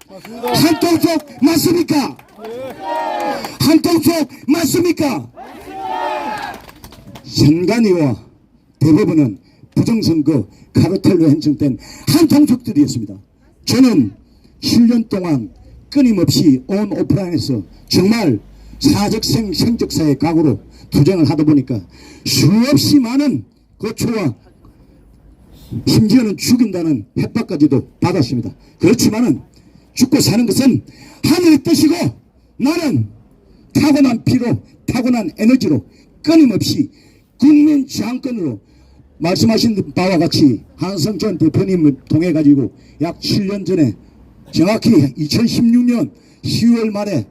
한통속 맞습니까? 한통속 맞습니까? 선관위와 대법원은 부정선거 카르텔로 행정된 한통속들이었습니다. 저는 7년 동안 끊임없이 온 오프라인에서 정말 사적생 생적사의 각오로 투쟁을 하다 보니까 수없이 많은 고초와 심지어는 죽인다는 협박까지도 받았습니다. 그렇지만은 죽고 사는 것은 하늘의 뜻이고 나는 타고난 피로 타고난 에너지로 끊임없이 국민 지향권으로 말씀하신 바와 같이 한성 전 대표님을 통해 가지고 약 7년 전에 정확히 2016년 10월 말에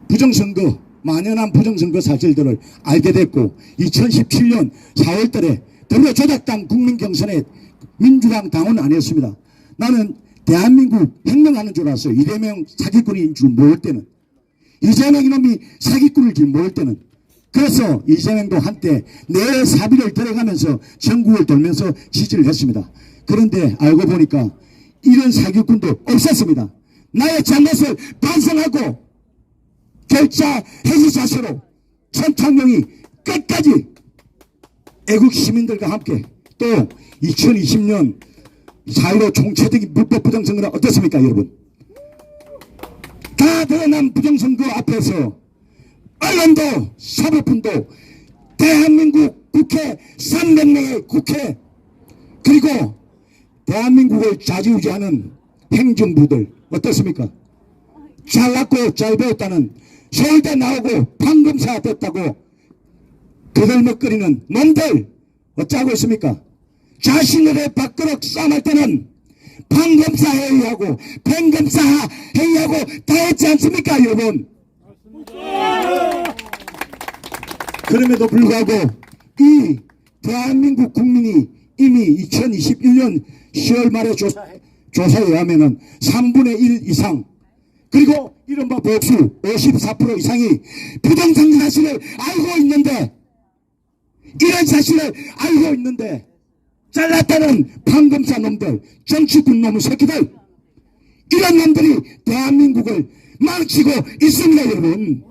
부정선거 만연한 부정선거 사실들을 알게 됐고 2017년 4월 달에 더불어조작당 국민경선에 민주당 당원 아니었습니다. 나는 대한민국 혁명하는 줄 알았어요. 이재명 사기꾼인 줄 모를 때는. 이재명 이놈이 사기꾼일 줄 모를 때는. 그래서 이재명도 한때 내 사비를 들어가면서 전국을 돌면서 지지를 했습니다. 그런데 알고 보니까 이런 사기꾼도 없었습니다. 나의 잘못을 반성하고 결자 해지 자세로 천창용이 끝까지 애국 시민들과 함께 또 2020년 4.15 총체적인 불법 부정선거는 어떻습니까 여러분? 다 드러난 부정선거 앞에서 언론도 사법분도 대한민국 국회 300명의 국회 그리고 대한민국을 좌지우지하는 행정부들 어떻습니까? 잘났고 잘 배웠다는 서울대 나오고 판검사 됐다고 거들먹거리는 놈들 어쩌고 있습니까? 자신들의 밥그릇 싸움할 때는 판검사 회의하고 팽검사 회의하고 다 했지 않습니까 여러분? 그럼에도 불구하고 이 대한민국 국민이 이미 2021년 10월 말에 조사에 의하면은 3분의 1 이상 그리고 이른바 보수 54% 이상이 부정선거 사실을 알고 있는데 이런 사실을 알고 있는데 잘났다는 판검사 놈들 정치꾼 놈의 새끼들 이런 놈들이 대한민국을 망치고 있습니다 여러분.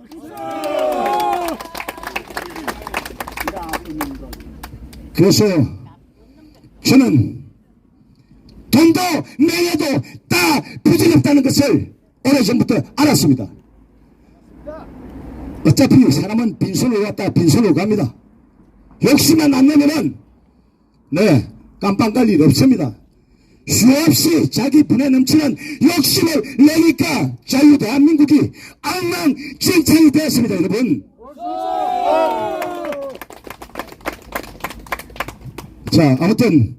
그래서 저는 돈도 명예도 다 부질없다는 것을 오래전부터 알았습니다. 어차피 사람은 빈손으로 왔다 빈손으로 갑니다. 욕심만 안 내면은 네 깜빵 갈 일 없습니다. 수없이 자기 분에 넘치는 욕심을 내니까 자유 대한민국이 엉망진창이 되었습니다 여러분. 자 아무튼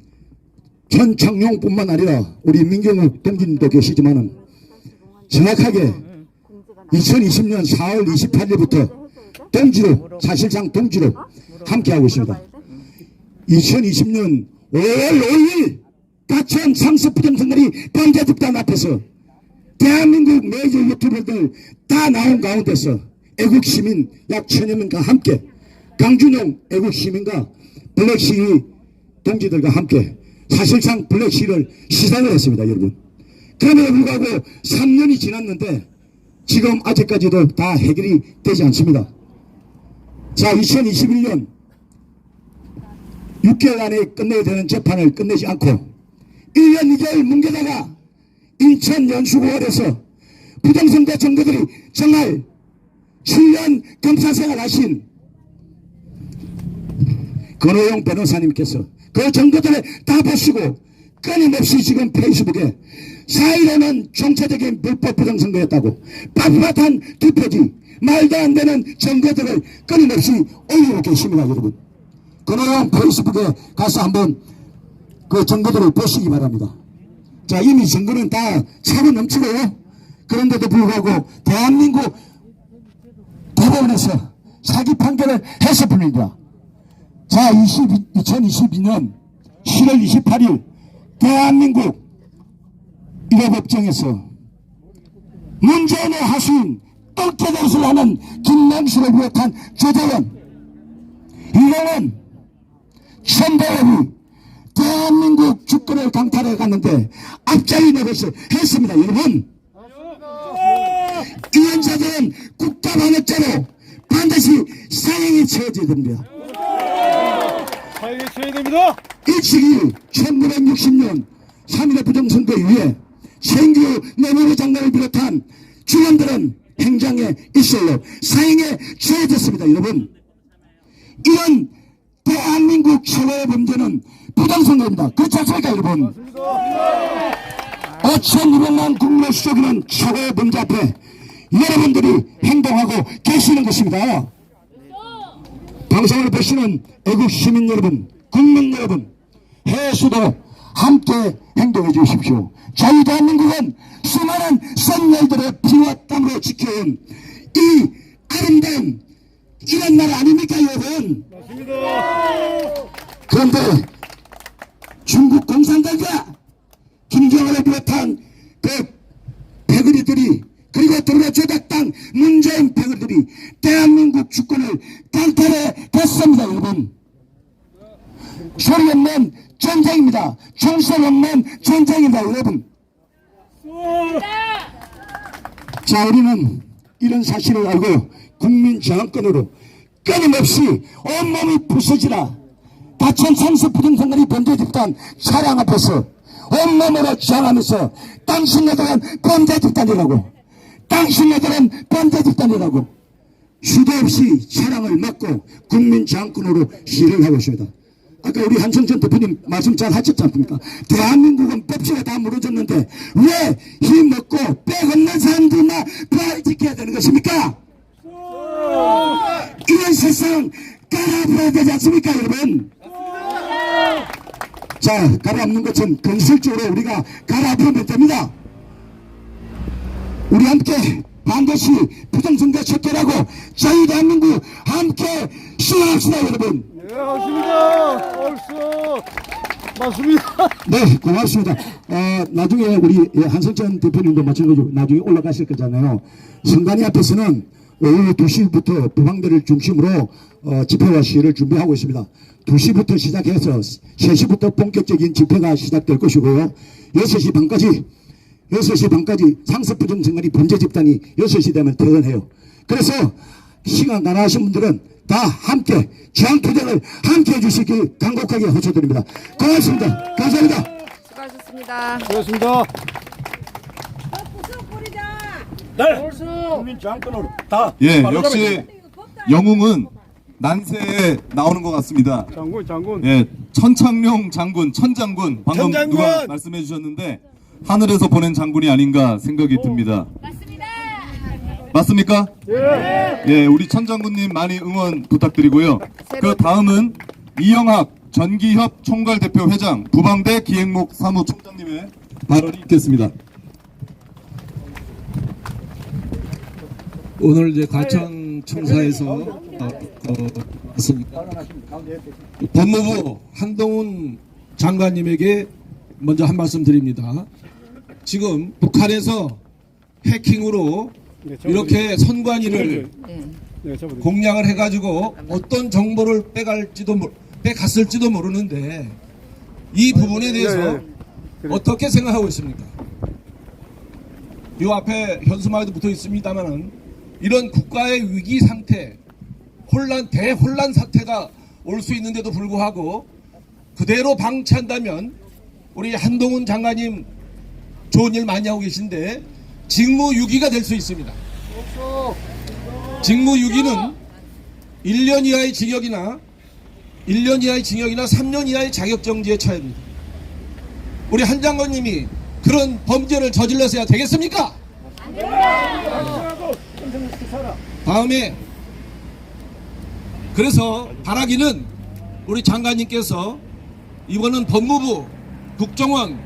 천창용뿐만 아니라 우리 민경욱 동지님도 계시지만은 정확하게 2020년 4월 28일부터 동지로 사실상 동지로 함께하고 있습니다. 2020년 5월 5일 가천 상습 부정선거리 범죄 집단 앞에서 대한민국 메이저 유튜버들 다 나온 가운데서 애국시민 약 1000여 명과 함께 강준영 애국시민과 블랙시위 동지들과 함께 사실상 블랙시위를 시작을 했습니다 여러분. 그럼에도 불구하고 3년이 지났는데 지금 아직까지도 다 해결이 되지 않습니다. 자 2021년 6개월 안에 끝내야 되는 재판을 끝내지 않고 1년 2개월 뭉개다가 인천 연수구원에서 부정선거 증거들이 정말 7년 검사생활 하신 권호영 변호사님께서 그 증거들을 다 보시고 끊임없이 지금 페이스북에 4.15는 총체적인 불법 부정선거였다고 빳빳한 투표지 말도 안 되는 증거들을 끊임없이 올리고 계십니다 여러분. 권호영 페이스북에 가서 한번 그 증거들을 보시기 바랍니다. 자 이미 증거는 다 차고 넘치고 그런데도 불구하고 대한민국 대법원에서 사기 판결을 해서 불립니다. 자 2022년 7월 28일 대한민국 1호법정에서 문재인의 하수인 똥개대릇을 하는 김명수를 비롯한 조재원 이거는 천대엽이 대한민국 주권을 강탈해 갔는데 앞자리 노릇을 했습니다 여러분. 이 형사들은 국가방해죄로 반드시 사형이 처해져야 됩니다. 사형이 처해됩니다. 일찍이 1960년 3.15 부정선거 이후에 최인규 내무부 장관을 비롯한 주원들은 행정의 일설로 사형에 처해졌습니다 여러분. 이런 대한민국 최고의 범죄는 부정선거입니다. 그렇지 않습니까 여러분? 5,200만 국민을 수족이는 최고의 범죄 앞에 여러분들이 행동하고 계시는 것입니다. 방송을 보시는 애국 시민 여러분, 국민 여러분, 해수도 함께 행동해 주십시오. 자유대한민국은 수많은 선열들의 피와 땀으로 지켜온 이 아름다운 이런 나라 아닙니까, 여러분? 그런데 중국 공산당과 김정은을 비롯한 그 패거리들이, 그리고 더불어조작당 문재인 패거리들이 대한민국 주권을 강탈해 댔습니다, 여러분. 소리 없는 전쟁입니다. 총성 없는 전쟁입니다, 여러분. 자, 우리는 이런 사실을 알고 국민 저항권으로 끊임없이 온몸이 부서지라 다천 상습 부정선거리 범죄집단 차량 앞에서 온몸으로 저항하면서 당신네들은 범죄집단이라고, 당신네들은 범죄집단이라고 휴대 없이 차량을 막고 국민 저항권으로 시위를 하고 있습니다. 아까 우리 한성천 대표님 말씀 잘 하셨지 않습니까? 대한민국은 법치가 다 무너졌는데 왜 힘없고 백 없는 사람들만 부활을 지켜야 되는 것입니까? 이런 세상 갈아엎어야 되지 않습니까, 여러분? 자, 갈아엎는 것은 건설적으로 우리가 갈아엎으면 됩니다. 우리 함께 반드시 부정선거 척결하고 자유대한민국 함께 수행합시다, 여러분. 네, 맞습니다. 옳소. 맞습니다. 네, 고맙습니다. 나중에 우리 한성천 대표님도 마찬가지로 나중에 올라가실 거잖아요. 선관위 앞에서는 오후 2시부터 부방대를 중심으로 집회와 시위를 준비하고 있습니다. 2시부터 시작해서 3시부터 본격적인 집회가 시작될 것이고요. 6시 반까지 상습부정선거리 범죄집단이 6시 되면 퇴근해요. 그래서 시간 가능하신 분들은 다 함께 저항투쟁을 함께 해주시길 간곡하게 호소드립니다. 고맙습니다. 감사합니다. 수고하셨습니다. 수고하셨습니다. 네. 국민 저항권으로 다. 예, 역시 영웅은 난세에 나오는 것 같습니다. 장군. 예, 천창룡 장군, 천장군 방금 천장군! 누가 말씀해 주셨는데 하늘에서 보낸 장군이 아닌가 생각이 듭니다. 맞습니까? 예, 우리 천장군님 많이 응원 부탁드리고요. 그 다음은 이영학 전기협 총괄대표 회장, 부방대 기획목 사무총장님의 발언이 있겠습니다. 오늘 이제 과천청사에서 왔습니다. 법무부 한동훈 장관님에게 먼저 한 말씀 드립니다. 지금 북한에서 해킹으로 이렇게 선관위를 공략을 해가지고 어떤 정보를 빼갔을지도 모르는데 이 부분에 대해서 어떻게 생각하고 있습니까? 이 앞에 현수막에도 붙어 있습니다만은 이런 국가의 위기 상태, 대혼란 사태가 올 수 있는데도 불구하고 그대로 방치한다면 우리 한동훈 장관님 좋은 일 많이 하고 계신데 직무유기가 될 수 있습니다. 직무유기는 1년 이하의 징역이나 3년 이하의 자격정지에 처해집니다. 우리 한 장관님이 그런 범죄를 저질러서야 되겠습니까? 다음에 그래서 바라기는 우리 장관님께서 이번은 법무부, 국정원,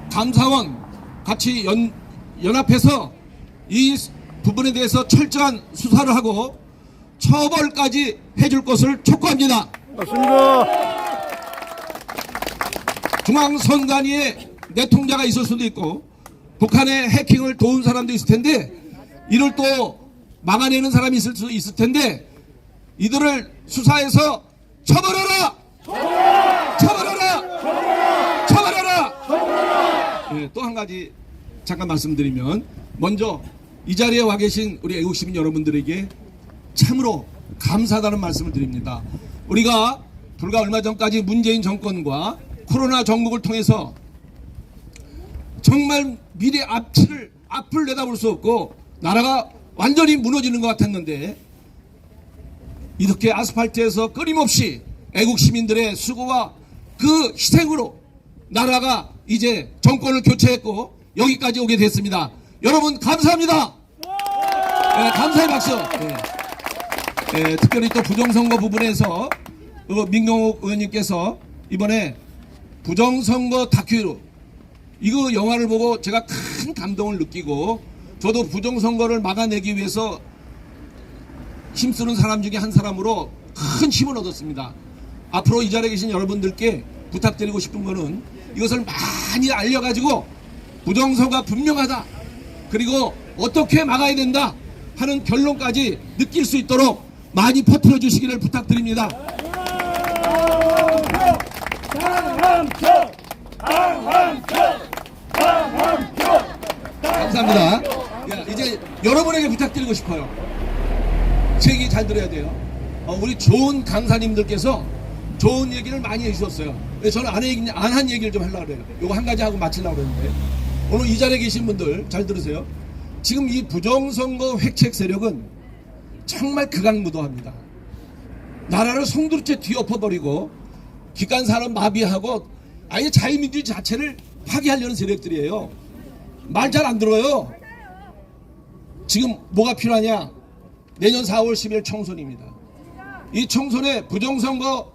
감사원 같이 연합해서 이 부분에 대해서 철저한 수사를 하고 처벌까지 해줄 것을 촉구합니다. 맞습니다. 중앙선관위에 내통자가 있을 수도 있고 북한의 해킹을 도운 사람도 있을 텐데 이를 또 막아내는 사람이 있을 수 있을 텐데 이들을 수사해서 처벌하라! 네, 또 한 가지 잠깐 말씀드리면 먼저 이 자리에 와 계신 우리 애국시민 여러분들에게 참으로 감사하다는 말씀을 드립니다. 우리가 불과 얼마 전까지 문재인 정권과 코로나 정국을 통해서 정말 미래 앞을 내다볼 수 없고 나라가 완전히 무너지는 것 같았는데 이렇게 아스팔트에서 끊임없이 애국 시민들의 수고와 그 희생으로 나라가 이제 정권을 교체했고 여기까지 오게 됐습니다. 여러분 감사합니다. 네, 감사의 박수. 네. 특별히 또 부정선거 부분에서 민경욱 의원님께서 이번에 부정선거 다큐 이거 영화를 보고 제가 큰 감동을 느끼고 저도 부정선거를 막아내기 위해서 힘쓰는 사람 중에 한 사람으로 큰 힘을 얻었습니다. 앞으로 이 자리에 계신 여러분들께 부탁드리고 싶은 거는 이것을 많이 알려가지고 부정선거가 분명하다, 그리고 어떻게 막아야 된다 하는 결론까지 느낄 수 있도록 많이 퍼뜨려 주시기를 부탁드립니다. 감사합니다. 이제 여러분에게 부탁드리고 싶어요. 제 얘기 잘 들어야 돼요. 우리 좋은 강사님들께서 좋은 얘기를 많이 해주셨어요. 저는 안 한 얘기를 좀 하려고 그래요. 이거 한 가지 하고 마치려고 그랬는데, 오늘 이 자리에 계신 분들 잘 들으세요. 지금 이 부정선거 획책 세력은 정말 극악무도합니다. 나라를 송두리째 뒤엎어버리고 기관산업 마비하고 아예 자유민주주의 자체를 파괴하려는 세력들이에요. 말 잘 안 들어요. 지금 뭐가 필요하냐? 내년 4월 10일 총선입니다. 이 총선에 부정선거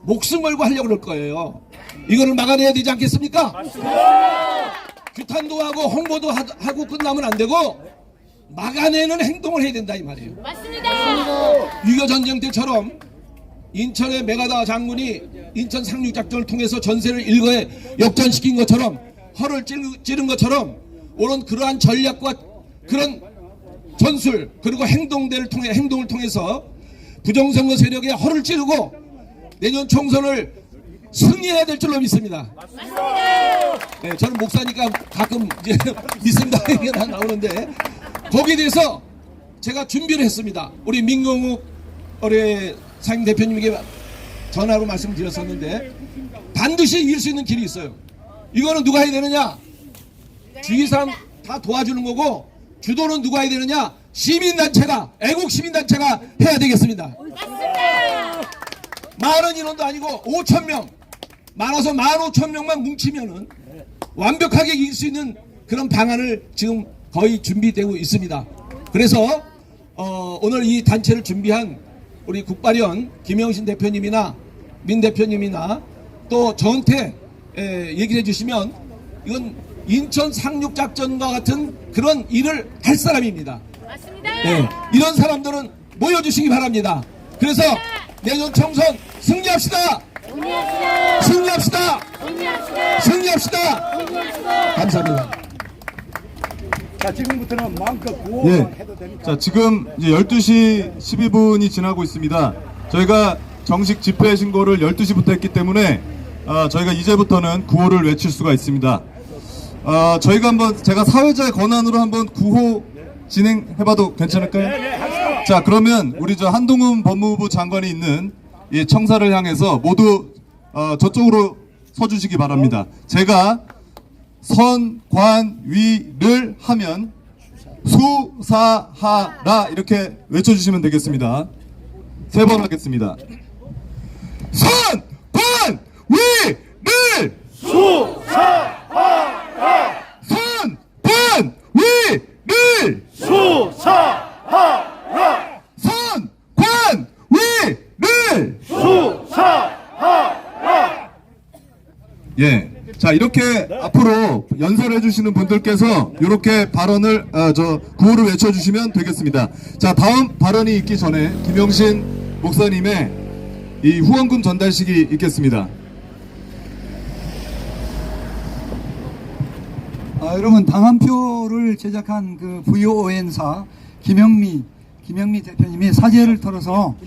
목숨 걸고 하려고 그럴 거예요. 이거를 막아내야 되지 않겠습니까? 맞습니다. 규탄도 하고 홍보도 하고 끝나면 안 되고 막아내는 행동을 해야 된다 이 말이에요. 맞습니다. 6.25 전쟁 때처럼 인천의 메가다 장군이 인천 상륙작전을 통해서 전세를 일거에 역전시킨 것처럼, 허를 찌른 것처럼, 오는 그러한 전략과 그런 전술 그리고 행동을 통해서 부정선거 세력의 허를 찌르고 내년 총선을 승리해야 될 줄로 믿습니다. 네, 저는 목사니까 가끔 이제 믿습니다 얘기가 나오는데, 거기에 대해서 제가 준비를 했습니다. 우리 민경욱 우리 상임 대표님에게 전화로 말씀드렸었는데 반드시 이길 수 있는 길이 있어요. 이거는 누가 해야 되느냐? 주위 사람 다 도와주는 거고, 주도는 누가 해야 되느냐? 시민단체가, 애국 시민단체가 해야 되겠습니다. 많은 인원도 아니고 5,000명, 많아서 15,000명만 뭉치면은 완벽하게 이길 수 있는 그런 방안을 지금 거의 준비되고 있습니다. 그래서 오늘 이 단체를 준비한 우리 국발위원 김영신 대표님이나 민 대표님이나 또 저한테 얘기를 해주시면 이건 인천 상륙작전과 같은 그런 일을 할 사람입니다. 맞습니다. 네, 이런 사람들은 모여주시기 바랍니다. 그래서 내년 총선 승리합시다. 승리합시다. 승리합시다. 감사합니다. 자, 지금부터는 마음껏 구호 해도 됩니까? 자, 지금 이제 12시 12분이 지나고 있습니다. 저희가 정식 집회 신고를 12시부터 했기 때문에 저희가 이제부터는 구호를 외칠 수가 있습니다. 저희가 제가 사회자의 권한으로 한번 구호 진행해봐도 괜찮을까요? 자, 그러면 우리 한동훈 법무부 장관이 있는 이 청사를 향해서 모두 저쪽으로 서주시기 바랍니다. 제가 선관위를 하면 수사하라 이렇게 외쳐주시면 되겠습니다. 3번 하겠습니다. 선관위를 수사하라! 선관위를 수사하라! 선관위를 수사하라! 예. 자, 이렇게 앞으로 연설해 주시는 분들께서 이렇게 발언을 구호를 외쳐 주시면 되겠습니다. 자, 다음 발언이 있기 전에 김영신 목사님의 이 후원금 전달식이 있겠습니다. 여러분, 당한표를 제작한 그 VON사 김영미 대표님이 사죄를 털어서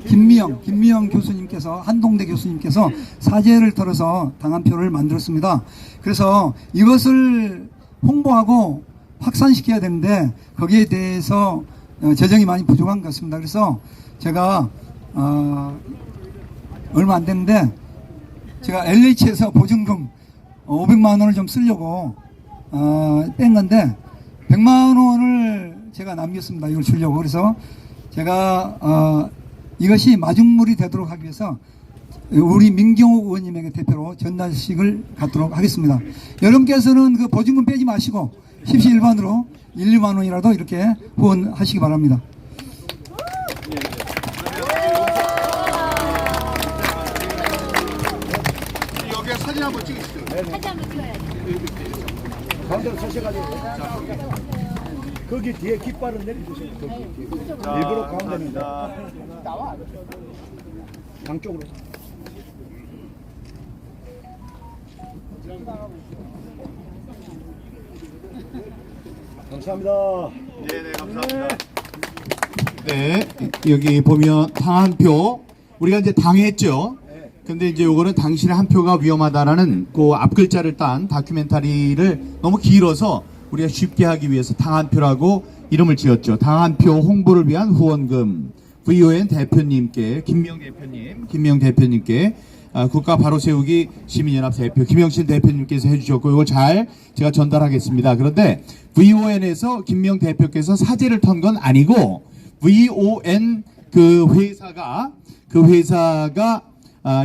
김미영 교수님께서, 한동대 교수님께서 사죄를 털어서 당한표를 만들었습니다. 그래서 이것을 홍보하고 확산시켜야 되는데 거기에 대해서 재정이 많이 부족한 것 같습니다. 그래서 제가 얼마 안 됐는데 제가 LH에서 보증금 500만 원을 좀 쓰려고 뺀 건데 100만 원을 제가 남겼습니다. 이걸 주려고. 그래서 제가 이것이 마중물이 되도록 하기 위해서 우리 민경욱 의원님에게 대표로 전달식을 갖도록 하겠습니다. 여러분께서는 그 보증금 빼지 마시고 십시일반으로 1, 2만 원이라도 이렇게 후원하시기 바랍니다. 한번 찍으시죠. 사진 한번 찍어야지. 가운데로 서셔가지고 거기 뒤에 깃발은 내려주세요. 거기 뒤에. 일부러 가운데는 나와. 양쪽으로. 감사합니다. 네네, 감사합니다. 네, 여기 보면 당 한 표, 우리가 이제 당했죠. 근데 이제 요거는 당신의 한 표가 위험하다라는 그 앞글자를 딴 다큐멘터리를 너무 길어서 우리가 쉽게 하기 위해서 당 한 표라고 이름을 지었죠. 당 한 표 홍보를 위한 후원금 VON 대표님께 김명 대표님께 국가 바로 세우기 시민연합 대표 김영신 대표님께서 해주셨고 이걸 잘 제가 전달하겠습니다. 그런데 VON에서 김명 대표께서 사재를 턴 건 아니고 VON 그 회사가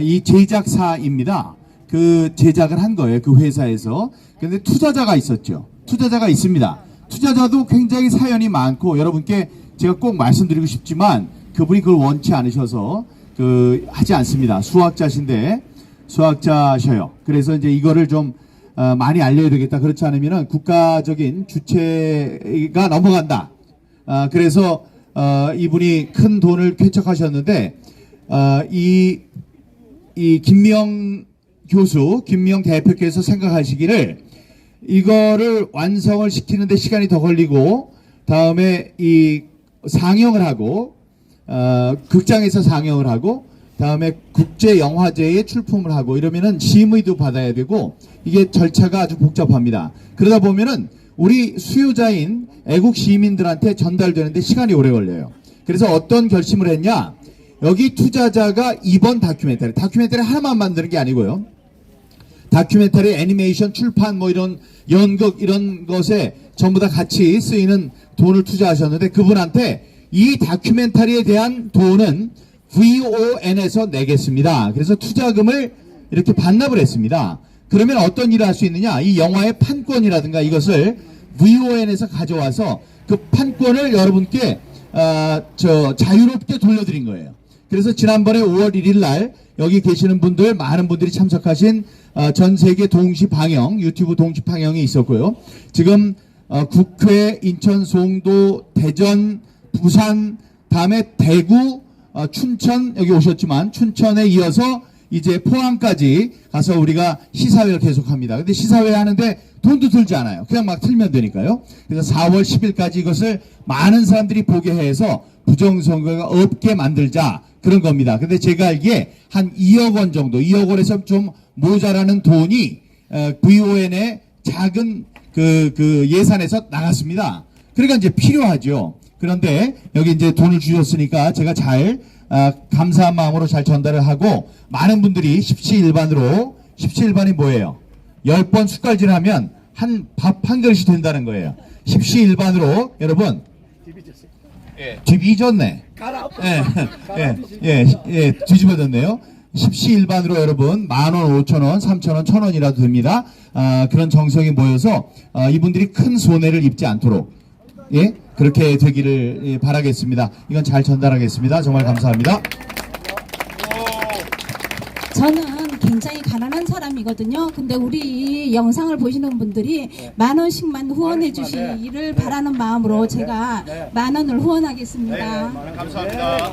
이 제작사입니다. 그 제작을 한 거예요. 그 회사에서. 근데 투자자가 있었죠. 투자자가 있습니다. 투자자도 굉장히 사연이 많고 여러분께 제가 꼭 말씀드리고 싶지만 그분이 그걸 원치 않으셔서 하지 않습니다. 수학자셔요. 그래서 이제 이거를 좀 많이 알려야 되겠다. 그렇지 않으면은 국가적인 주체가 넘어간다. 그래서 이분이 큰 돈을 쾌척하셨는데 이 김명 교수, 김명 대표께서 생각하시기를 이거를 완성을 시키는데 시간이 더 걸리고 다음에 이 상영을 하고 극장에서 상영을 하고 다음에 국제영화제에 출품을 하고 이러면은 심의도 받아야 되고 이게 절차가 아주 복잡합니다. 그러다 보면은 우리 수요자인 애국 시민들한테 전달되는데 시간이 오래 걸려요. 그래서 어떤 결심을 했냐? 여기 투자자가 이번 다큐멘터리 하나만 만드는 게 아니고요. 다큐멘터리, 애니메이션, 출판, 뭐 이런 연극 이런 것에 전부 다 같이 쓰이는 돈을 투자하셨는데 그분한테 이 다큐멘터리에 대한 돈은 VON에서 내겠습니다. 그래서 투자금을 이렇게 반납을 했습니다. 그러면 어떤 일을 할 수 있느냐? 이 영화의 판권이라든가 이것을 VON에서 가져와서 그 판권을 여러분께 자유롭게 돌려드린 거예요. 그래서 지난번에 5월 1일 날 여기 계시는 분들 많은 분들이 참석하신 전 세계 동시 방영 유튜브 동시 방영이 있었고요. 지금 국회, 인천, 송도, 대전, 부산, 다음에 대구, 춘천 여기 오셨지만 춘천에 이어서 이제 포항까지 가서 우리가 시사회를 계속합니다. 근데 시사회 하는데 돈도 들지 않아요. 그냥 막 틀면 되니까요. 그래서 4월 10일까지 이것을 많은 사람들이 보게 해서 부정선거가 없게 만들자 그런 겁니다. 근데 제가 알기에 한 2억 원 정도, 2억 원에서 좀 모자라는 돈이 VON의 작은 그 예산에서 나갔습니다. 그러니까 이제 필요하죠. 그런데 여기 이제 돈을 주셨으니까 제가 잘 감사한 마음으로 잘 전달을 하고 많은 분들이 십시일반이 뭐예요? 10번 숟갈질하면 밥 한 그릇이 된다는 거예요. 십시일반으로 여러분 뒤집어졌네. 뒤집어졌네요. 십시일반으로 여러분 10,000원, 5,000원, 3,000원, 1,000원이라도 됩니다. 그런 정성이 모여서 이분들이 큰 손해를 입지 않도록 그렇게 되기를 바라겠습니다. 이건 잘 전달하겠습니다. 정말 감사합니다. 저는 굉장히 가난한 사람이거든요. 근데 우리 영상을 보시는 분들이 10,000원씩만 후원해 주시기를 바라는 마음으로 제가 10,000원을 후원하겠습니다. 감사합니다.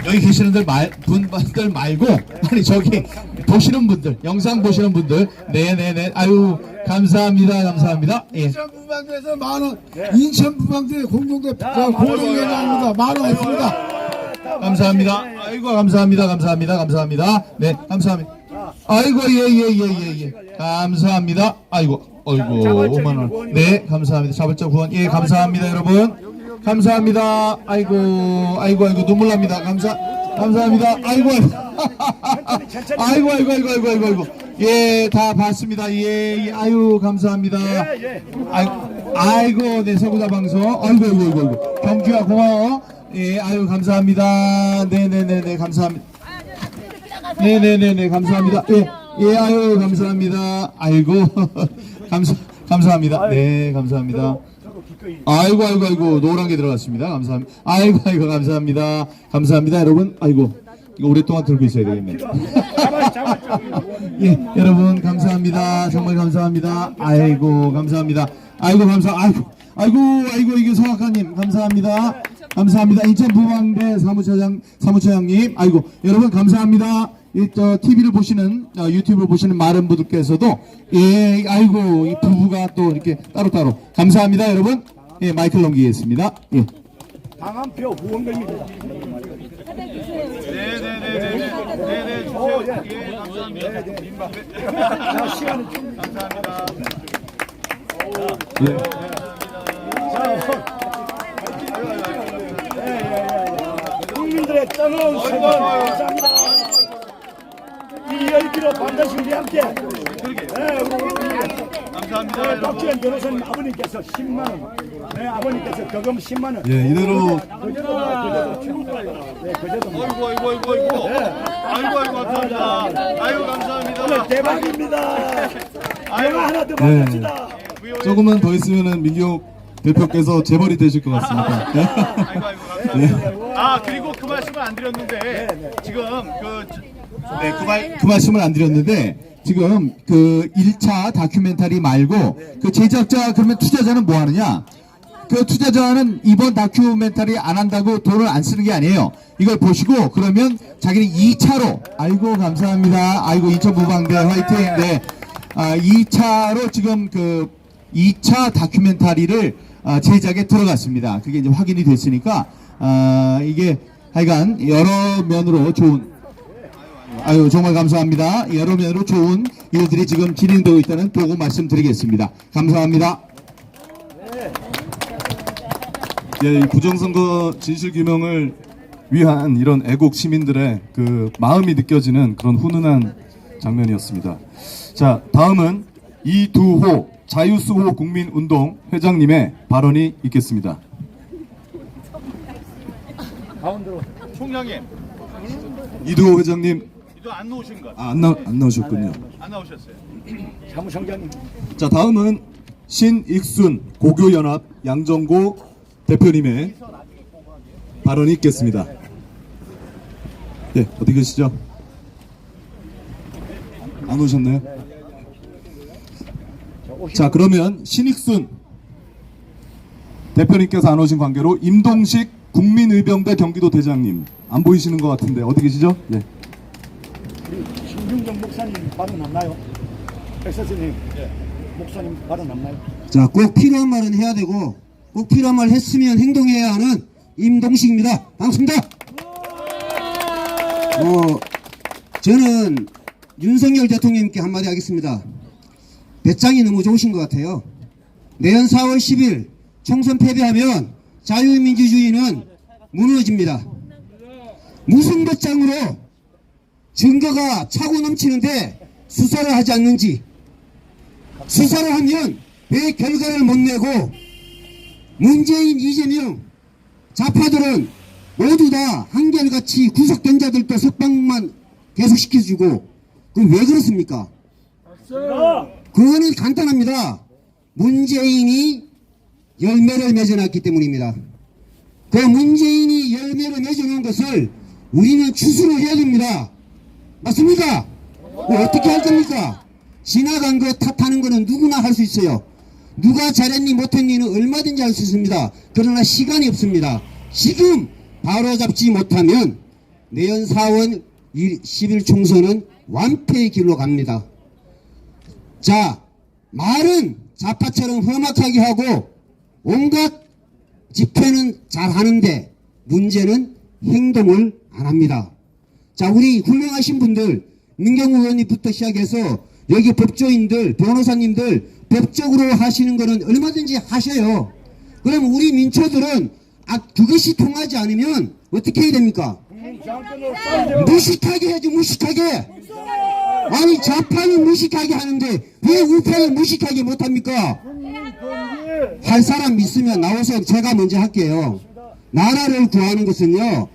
여기 계시는 분들 말고 아니 저기 보시는 분들 영상 보시는 분들 네네네 아유 감사합니다. 예. 인천 부방대에서 10,000원, 인천 부방대 공동대표가 공동회장입니다. 10,000원 했습니다. 감사합니다. 아이고 감사합니다. 네 감사합니다. 아이고 예. 감사합니다. 아이고 5만원. 네 감사합니다. 자발적 후원 예 감사합니다 여러분. 감사합니다. 아이고 눈물 납니다. 감사합니다. 아이고 예 다 봤습니다. 예 아유 감사합니다. 아이고 네 서구자 방송 아이고 경규야 고마워. 예 아유 감사합니다. 네네네 감사합니다. 네네네 감사합니다. 예 아유 감사합니다. 아이고 감사합니다. 네 감사합니다. 아이고 노란 게 들어갔습니다. 감사합니다. 아이고 감사합니다. 감사합니다 여러분. 아이고 이거 오랫동안 들고 있어야 되겠네. 예, 여러분 감사합니다. 정말 감사합니다. 아이고 감사합니다. 아이고 아이고 이게 서학관님 감사합니다. 감사합니다. 인천 부방대 사무처장님 아이고 여러분 감사합니다. TV를 보시는 유튜브를 보시는 많은 분들께서도 예 아이고 이 부부가 또 이렇게 따로따로 감사합니다 여러분. 예 마이크를 넘기겠습니다. 예. 당한표 후원금입니다. 네네네네 주세요. 예 감사합니다. 자, 시간이 좀 감사합니다. 예. 국민들의 뜨거운 수고 감사합니다. 이 열기로 반드시 우리 함께. 감사합니다. 박지원 변호사님 아버님께서 10만 원, 네, 아버님께서 거금 10만 원. 예, 이대로 네, 그제도. 아이고 감사합니다. 아이고 감사합니다. 오늘 대박입니다. 영화 하나 더 만납시다. 조금만 더 있으면은 민경욱 대표께서 재벌이 되실 것 같습니다. 감사합니다. 아 그리고 그 말씀을 안 드렸는데 지금 그 말씀을 안 드렸는데 지금 그 1차 다큐멘터리 말고 그 제작자 그러면 투자자는 뭐 하느냐? 그 투자자는 이번 다큐멘터리 안 한다고 돈을 안 쓰는 게 아니에요. 이걸 보시고 그러면 자기는 2차로 아이고 감사합니다. 아이고 인천 부방대 화이팅. 네. 2차로 지금 그 2차 다큐멘터리를 제작에 들어갔습니다. 그게 이제 확인이 됐으니까 이게 하여간 여러 면으로 좋은 아유 정말 감사합니다. 여러 면으로 좋은 일들이 지금 진행되고 있다는 보고 말씀드리겠습니다. 감사합니다. 예, 이 부정선거 진실규명을 위한 이런 애국 시민들의 그 마음이 느껴지는 그런 훈훈한 장면이었습니다. 자, 다음은 이두호 자유수호 국민운동 회장님의 발언이 있겠습니다. 가운데로. 총장님. 이두호 회장님. 안 나오신 것 같아요. 안 나오셨군요. 안 나오셨어요. 사무총장님. 자, 다음은 신익순 고교연합 양정고 대표님의 발언이 있겠습니다. 예, 어디 계시죠? 안 오셨나요? 자, 그러면 신익순 대표님께서 안 오신 관계로 임동식 국민의병대 경기도 대장님 안 보이시는 것 같은데 어디 계시죠? 네. 신중정 목사님 발언 없나요? 백서스님 목사님 발언 없나요? 자, 꼭 필요한 말은 해야 되고 꼭 필요한 말 했으면 행동해야 하는 임동식입니다. 반갑습니다. 저는 윤석열 대통령님께 한마디 하겠습니다. 배짱이 너무 좋으신 것 같아요. 내년 4월 10일 총선 패배하면 자유민주주의는 무너집니다. 무슨 배짱으로 증거가 차고 넘치는데 수사를 하지 않는지, 수사를 하면 왜 결과를 못 내고 문재인, 이재명 좌파들은 모두 다 한결같이 구속된 자들도 석방만 계속 시켜주고 그럼 왜 그렇습니까? 그거는 간단합니다. 문재인이 열매를 맺어놨기 때문입니다. 그 문재인이 열매를 맺어놓은 것을 우리는 추수를 해야 됩니다. 맞습니까? 어떻게 할 겁니까? 지나간 거 탓하는 거는 누구나 할 수 있어요. 누가 잘했니 못했니는 얼마든지 할 수 있습니다. 그러나 시간이 없습니다. 지금 바로잡지 못하면 내년 4월 10일 총선은 완패의 길로 갑니다. 자, 말은 좌파처럼 험악하게 하고 온갖 집회는 잘 하는데 문제는 행동을 안 합니다. 자, 우리 훌륭하신 분들 민경우 의원님부터 시작해서 여기 법조인들, 변호사님들 법적으로 하시는 거는 얼마든지 하셔요. 그럼 우리 민초들은 그것이 통하지 않으면 어떻게 해야 됩니까? 무식하게 해야죠. 무식하게. 아니 좌파는 무식하게 하는데 왜 우파는 무식하게 못합니까? 할 사람 있으면 나와서 제가 먼저 할게요. 나라를 구하는 것은요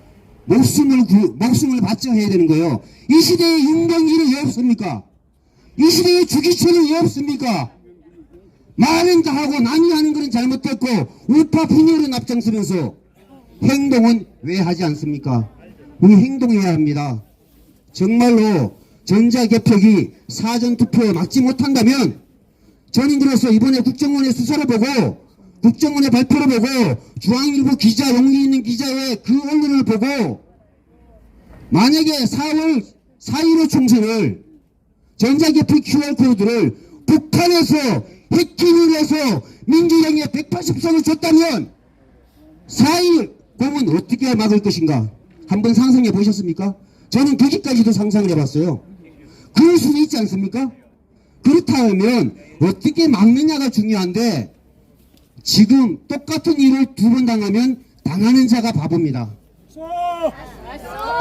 목숨을 바쳐 해야 되는 거예요. 이 시대에 윤봉길이 왜 없습니까? 이 시대에 주기철이 왜 없습니까? 말은 다 하고 남이 하는 것은 잘못됐고 우파 분열은 앞장서면서 행동은 왜 하지 않습니까? 우리 행동해야 합니다. 정말로 전자개표기 사전투표에 막지 못한다면 저는 그래서 이번에 국정원의 수사를 보고 국정원의 발표를 보고 중앙일보 기자, 용기 있는 기자의 그 언론을 보고 만약에 4월 4.15 총선을 전자개표 QR코드를 북한에서 해킹을 해서 민주당에 180석을 줬다면 4.1 공은 어떻게 막을 것인가 한번 상상해 보셨습니까? 저는 거기까지도 상상을 해봤어요. 그럴 수도 있지 않습니까? 그렇다면 어떻게 막느냐가 중요한데 지금 똑같은 일을 2번 당하면 당하는 자가 바보입니다.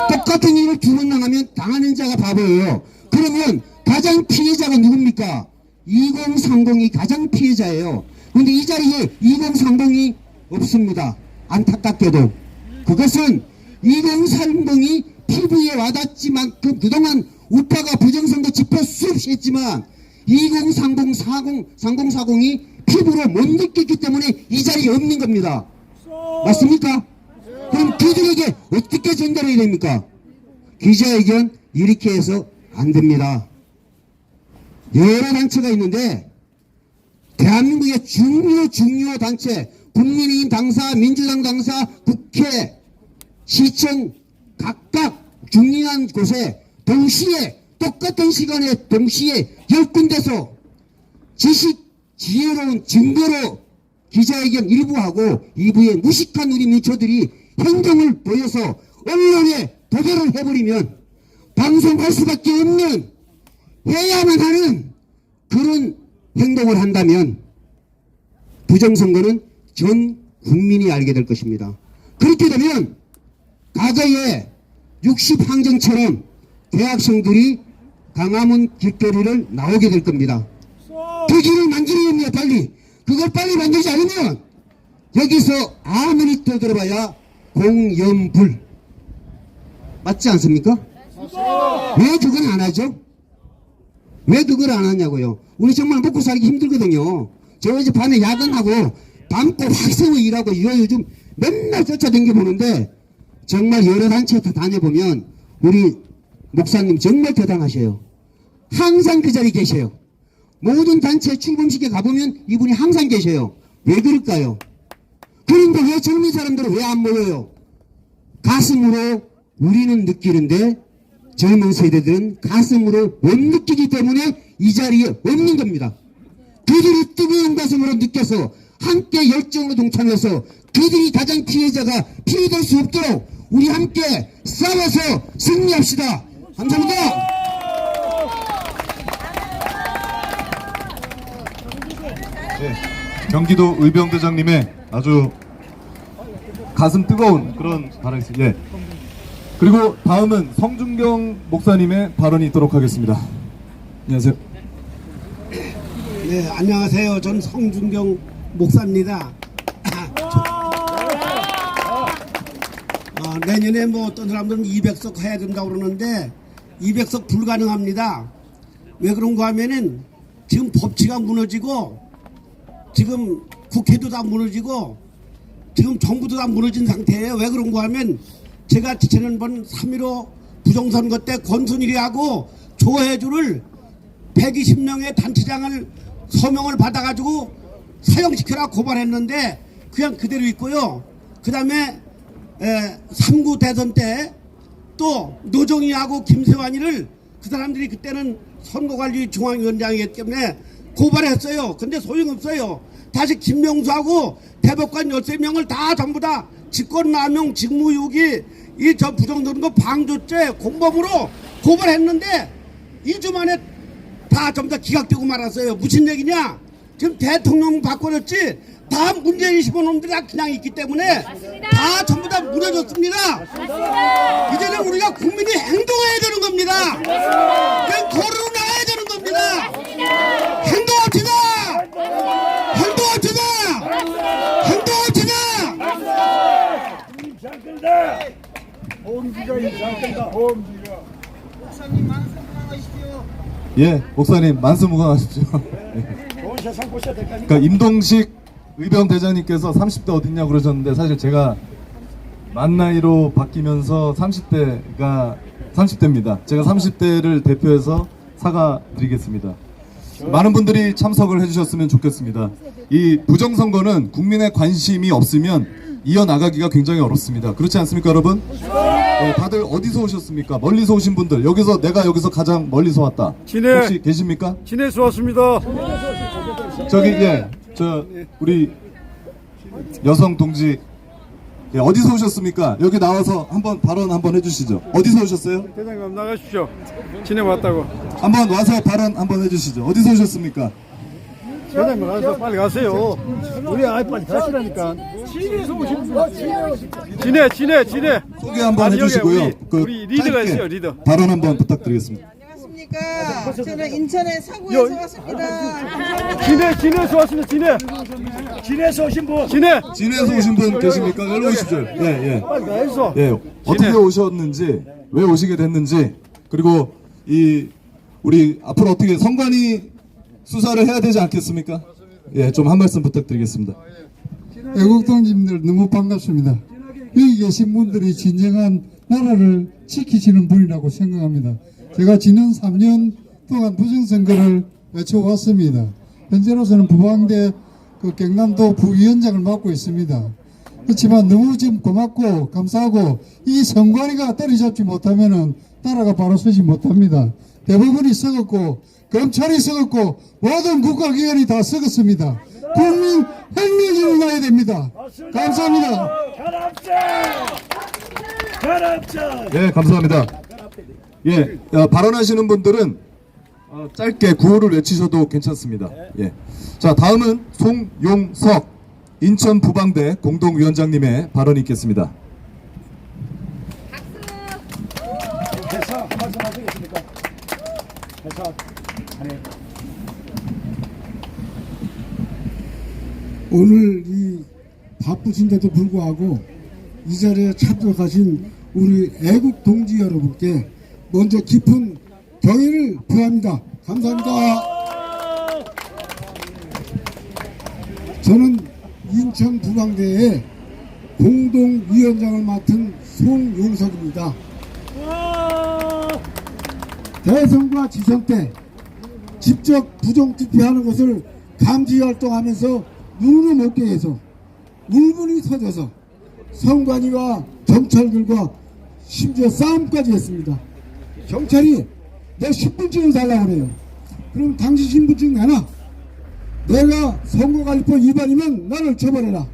똑같은 일을 2번 당하면 당하는 자가 바보예요. 그러면 가장 피해자가 누굽니까? 2030이 가장 피해자예요. 그런데 이 자리에 2030이 없습니다. 안타깝게도. 그것은 2030이 피부에 와닿지만 그동안 우파가 부정선거 집회 수없이 했지만 2030이 피부로 못 느꼈기 때문에 이 자리에 없는 겁니다. 맞습니까? 그럼 그들에게 어떻게 전달해야 됩니까? 기자회견 이렇게 해서 안 됩니다. 여러 단체가 있는데 대한민국의 중요 단체 국민의힘 당사, 민주당 당사, 국회, 시청 각각 중요한 곳에 동시에 똑같은 시간에 동시에 10군데서 지혜로운 증거로 기자회견 1부하고 2부에 무식한 우리 민초들이 행동을 보여서 언론에 도배를 해버리면 방송할 수밖에 없는 해야만 하는 그런 행동을 한다면 부정선거는 전 국민이 알게 될 것입니다. 그렇게 되면 과거에 60항쟁처럼 대학생들이 광화문 길거리를 나오게 될 겁니다. 그 길을 만들어야 됩니다. 빨리. 그걸 빨리 만들지 않으면 여기서 아무리 떠들어봐야 공연불. 맞지 않습니까? 왜 그건 안 하죠? 왜 그걸 안 하냐고요. 우리 정말 먹고 살기 힘들거든요. 저 이제 밤에 야근하고 밤새 확세워 일하고 이거 요즘 맨날 쫓아다니게 보는데 정말 여러 단체 다 다녀보면 우리 목사님 정말 대단하셔요. 항상 그 자리에 계셔요. 모든 단체 출범식에 가보면 이분이 항상 계셔요. 왜 그럴까요? 그런데 왜 젊은 사람들은 왜 안 모여요? 가슴으로 우리는 느끼는데 젊은 세대들은 가슴으로 못 느끼기 때문에 이 자리에 없는 겁니다. 그들이 뜨거운 가슴으로 느껴서 함께 열정으로 동참해서 그들이 가장 피해자가 피해될 수 없도록 우리 함께 싸워서 승리합시다. 감사합니다. 네, 경기도 의병대장님의 아주 가슴 뜨거운 그런 발언이었습니다. 예. 그리고 다음은 성준경 목사님의 발언이 있도록 하겠습니다. 안녕하세요. 네, 안녕하세요. 전 성준경 목사입니다. 내년에 뭐 어떤 사람들은 200석 해야 된다고 그러는데 200석 불가능합니다. 왜 그런가 하면은 지금 법치가 무너지고 지금 국회도 다 무너지고 지금 정부도 다 무너진 상태예요. 왜 그런가 하면 제가 지난번 3.15 부정선거 때 권순일이하고 조혜주를 120명의 단체장을 서명을 받아가지고 사형시켜라 고발했는데 그냥 그대로 있고요. 그 다음에 3구 대선 때 또 노정희하고 김세환이를 그 사람들이 그때는 선거관리 중앙위원장이기 때문에 고발했어요. 근데 소용없어요. 다시 김명수하고 대법관 13명을 다 전부 다 직권남용 직무유기 이 저 부정선거 방조죄 공범으로 고발했는데 2주 만에 다 전부 다 기각되고 말았어요. 무슨 얘기냐? 지금 대통령 바꿔줬지 다 문재인 시보놈들이 다 그냥 있기 때문에 맞습니다. 다 전부 다 무너졌습니다. 맞습니다. 이제는 우리가 국민이 행동해야 되는 겁니다. 맞습니다. 그냥 걸어 나가야 되는 겁니다. 맞습니다. 행동합시다. 행동합시다. 행동합시다. 목사님 만수무강하십시오. 예, 목사님 만수무강하십시오. 좋은 세상 보셔야 될 거니까. 그러니까 임동식 의병대장님께서 30대 어딨냐 그러셨는데 사실 제가 만 나이로 바뀌면서 30대가 30대입니다. 제가 30대를 대표해서 사과드리겠습니다. 많은 분들이 참석을 해주셨으면 좋겠습니다. 이 부정선거는 국민의 관심이 없으면 이어나가기가 굉장히 어렵습니다. 그렇지 않습니까, 여러분? 네, 다들 어디서 오셨습니까? 멀리서 오신 분들, 내가 여기서 가장 멀리서 왔다. 혹시 계십니까? 진해에서 왔습니다. 저기, 우리 여성 동지, 어디서 오셨습니까? 여기 나와서 발언 한번 해주시죠. 어디서 오셨어요? 대장님 나가십시오. 진해 왔다고. 한번 와서 발언 한번 해주시죠. 어디서 오셨습니까? 대장님 가서 빨리 가세요. 우리 아이 빨리 가시라니까. 진해에서 오신 분. 진해. 소개 한번 해주시고요. 우리 리더가 있어요, 리더. 발언 한번 부탁드리겠습니다. 안녕하십니까. 저는 인천의 사구에서 왔습니다. 진해에서 왔습니다. 진해에서 오신 분. 진해에서 오신 분 계십니까? 일로 오십시오. 예. 빨리 가서. 예. 어떻게 오셨는지, 왜 오시게 됐는지, 그리고 우리 앞으로 어떻게 선관위 수사를 해야 되지 않겠습니까? 예, 좀 한 말씀 부탁드리겠습니다. 애국동지님들 너무 반갑습니다. 여기 계신 분들이 진정한 나라를 지키시는 분이라고 생각합니다. 제가 지난 3년 동안 부정선거를 외쳐왔습니다. 현재로서는 부방대 경남도 부위원장을 맡고 있습니다. 그렇지만 너무 지금 고맙고 감사하고 이 선관위가 때려잡지 못하면은 나라가 바로 서지 못합니다. 대부분이 썩었고 검찰이 썩었고 모든 국가기관이 다 썩었습니다. 국민 혁명이 일어나야 됩니다. 감사합니다. 네, 감사합니다. 예, 발언하시는 분들은 짧게 구호를 외치셔도 괜찮습니다. 예. 자, 다음은 송용석 인천 부방대 공동위원장님의 발언이 있겠습니다. 대사 말씀하시겠습니까? 대사. 오늘 이 바쁘신데도 불구하고 이 자리에 참석하신 우리 애국 동지 여러분께 먼저 깊은 경의를 표합니다. 감사합니다. 저는 인천 부방대의 공동위원장을 맡은 송용석입니다. 대선과 지선 때 직접 부정투표하는 것을 감시활동하면서 눈으로 먹게 해서 울분이 터져서 선관위와 경찰들과 심지어 싸움까지 했습니다. 경찰이 내 신분증을 달라고 그래요. 그럼 당신 신분증 내놔. 내가 선거관리법 위반이면 나를 처벌해라.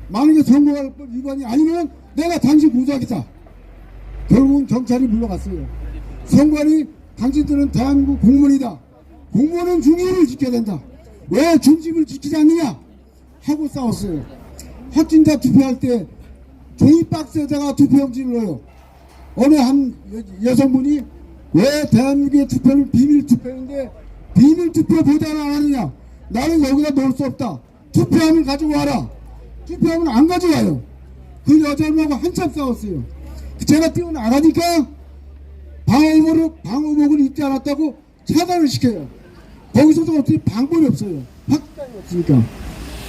만약에 선거관리법 위반이 아니면 내가 당신 고소하겠다. 결국은 경찰이 물러갔어요. 선관위 당신들은 대한민국 공무원이다. 공무원은 중심을 지켜야 된다. 왜 중심을 지키지 않느냐 하고 싸웠어요. 확진자 투표할 때 종이 박스에다가 투표용지를 넣어요. 어느 한 여성분이 왜 대한민국의 투표는 비밀 투표인데 비밀 투표 보장을 안 하느냐. 나는 여기다 넣을 수 없다. 투표함을 가지고 와라. 투표함을 안 가져와요. 그 여자분하고 한참 싸웠어요. 제가 뛰어나가니까 방호복을 입지 않았다고 차단을 시켜요. 거기서도 어떻게 방법이 없어요. 확장이 없으니까.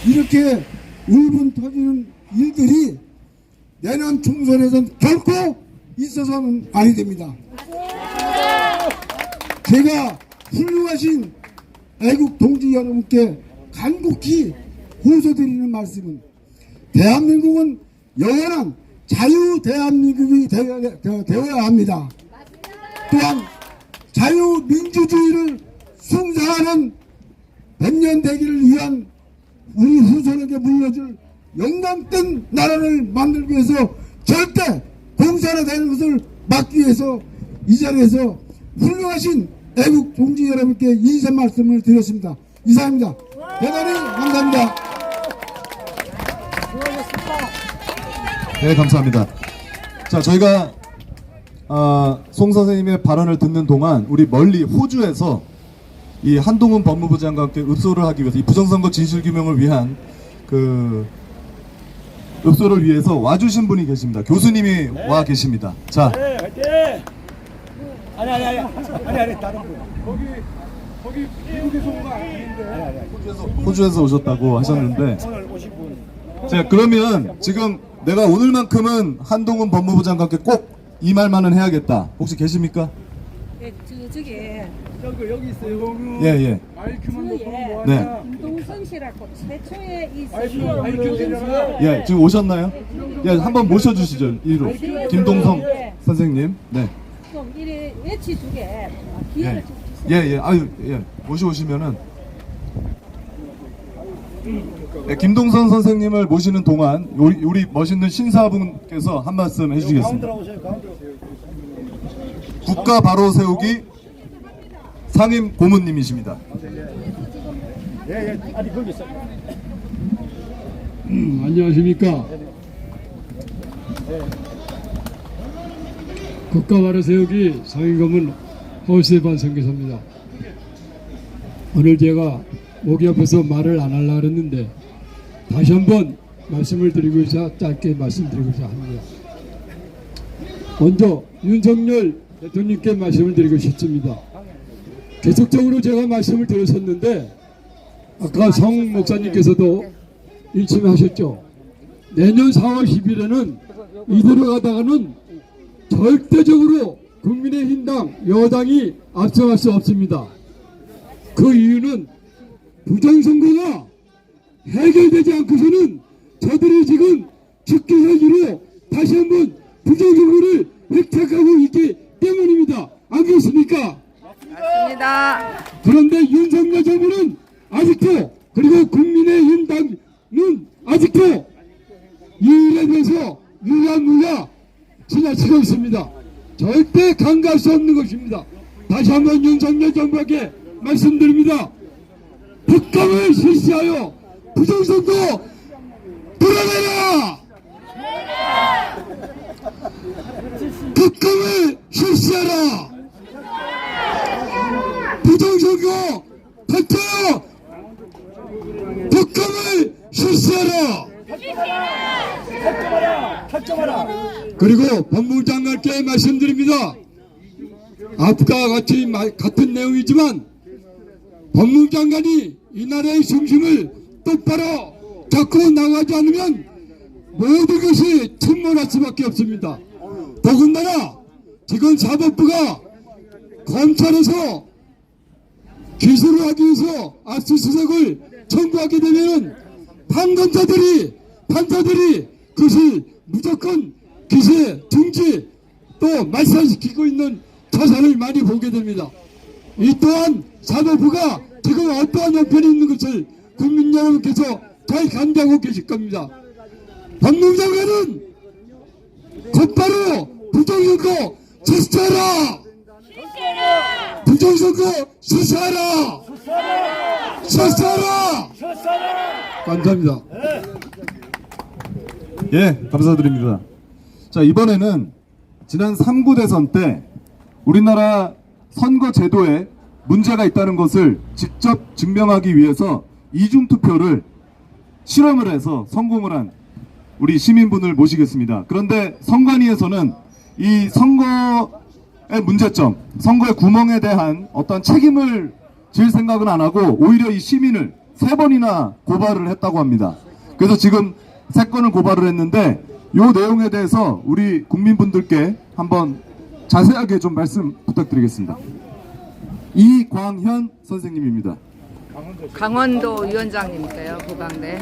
이렇게 울분 터지는 일들이 내년 총선에서는 결코 있어서는 아니 됩니다. 제가 훌륭하신 애국 동지 여러분께 간곡히 호소드리는 말씀은 대한민국은 영원한 자유 대한민국이 되어야 합니다. 또한 자유민주주의를 숭상하는 100년 대기를 위한 우리 후손에게 물려줄 영광된 나라를 만들기 위해서 절대 공사가 되는 것을 막기 위해서 이 자리에서 훌륭하신 애국 동지 여러분께 인사 말씀을 드렸습니다. 이상입니다. 대단히 감사합니다. 네, 감사합니다. 자, 저희가 송 선생님의 발언을 듣는 동안 우리 멀리 호주에서 이 한동훈 법무부 장관께 읍소를 하기 위해서 이 부정선거 진실규명을 위한 읍소를 위해서 와주신 분이 계십니다. 교수님이 와 계십니다. 자, 아니 다른 분. 거기 미국에서 온 거 아닌데. 호주에서 오셨다고 하셨는데. 오늘 오신 분. 자, 그러면 지금 내가 오늘만큼은 한동훈 법무부 장관께 꼭 이 말만은 해야겠다. 혹시 계십니까? 네, 저기 여기 있어요. 예. IQ만 높으면 뭐하냐? 네. 김동선 씨라고 최초의 이 예, 지금 오셨나요? 예, 한번 모셔주시죠. 이로 김동성 선생님. 네. 좀 이래 외치주게 예. 기회를 좀 주세요. 예. 아유, 예. 모셔오시면은. 네, 김동선 선생님을 모시는 동안 우리 멋있는 신사분께서 한 말씀 해주시겠습니다. 가운데로 오세요. 가운데로. 국가 바로 세우기 상임 고문님이십니다. 예. 아니 거기 있어. 안녕하십니까. 국가 바로 세우기 상임고문 허세반 선교사입니다. 오늘 제가 목이 아파서 말을 안 하려고 했는데 다시 한번 말씀을 드리고자 짧게 말씀드리고자 합니다. 먼저 윤석열 대통령께 말씀을 드리고 싶습니다. 계속적으로 제가 말씀을 드렸었는데 아까 성 목사님께서도 일침하셨죠. 내년 4월 10일에는 이대로 가다가는 절대적으로 국민의힘당 여당이 앞서갈 수 없습니다. 그 이유는 부정선거가 해결되지 않고서는 저들이 지금 죽기 살기로 다시 한번 부정선거를 획책하고 있기 때문입니다. 안 그렇습니까? 맞습니다. 그런데 윤석열 정부는 아직도 그리고 국민의힘 당은 아직도 이 일에 대해서 유야무야 지나치고 있습니다. 절대 간과할 수 없는 것입니다. 다시 한번 윤석열 정부에게 말씀드립니다. 특검을 실시하여 부정선거 돌아내라! 특검을 실시하라! 부정선거 탈퇴하라! 특검을 실시하라! 그리고 법무부 장관께 말씀드립니다. 앞과 같이 같은 내용이지만 법무부 장관이 이 나라의 중심을 똑바로 잡고 나가지 않으면 모든 것이 침몰할 수밖에 없습니다. 더군다나 지금 사법부가 검찰에서 기소를 하기 위해서 압수수색을 청구하게 되면 판검사들이 판사들이 그것을 무조건 기소에 중지 또 말살시키고 있는 자산을 많이 보게 됩니다. 이 또한 사법부가 지금 어떠한 형편이 있는 것을 국민 여러분께서 잘 감지하고 계실 겁니다. 법무부 장관은 곧바로 부정선거 실시하라! 부정선거 실시하라! 실시하라! 감사합니다. 예, 감사드립니다. 자, 이번에는 지난 3구 대선 때 우리나라 선거 제도에 문제가 있다는 것을 직접 증명하기 위해서 이중투표를 실험을 해서 성공을 한 우리 시민분을 모시겠습니다. 그런데 선관위에서는 이 선거의 문제점, 선거의 구멍에 대한 어떤 책임을 질 생각은 안 하고 오히려 이 시민을 3번이나 고발을 했다고 합니다. 그래서 지금 3건을 고발을 했는데 이 내용에 대해서 우리 국민분들께 한번 자세하게 좀 말씀 부탁드리겠습니다. 이광현 선생님입니다. 강원도 위원장님이세요, 보강대.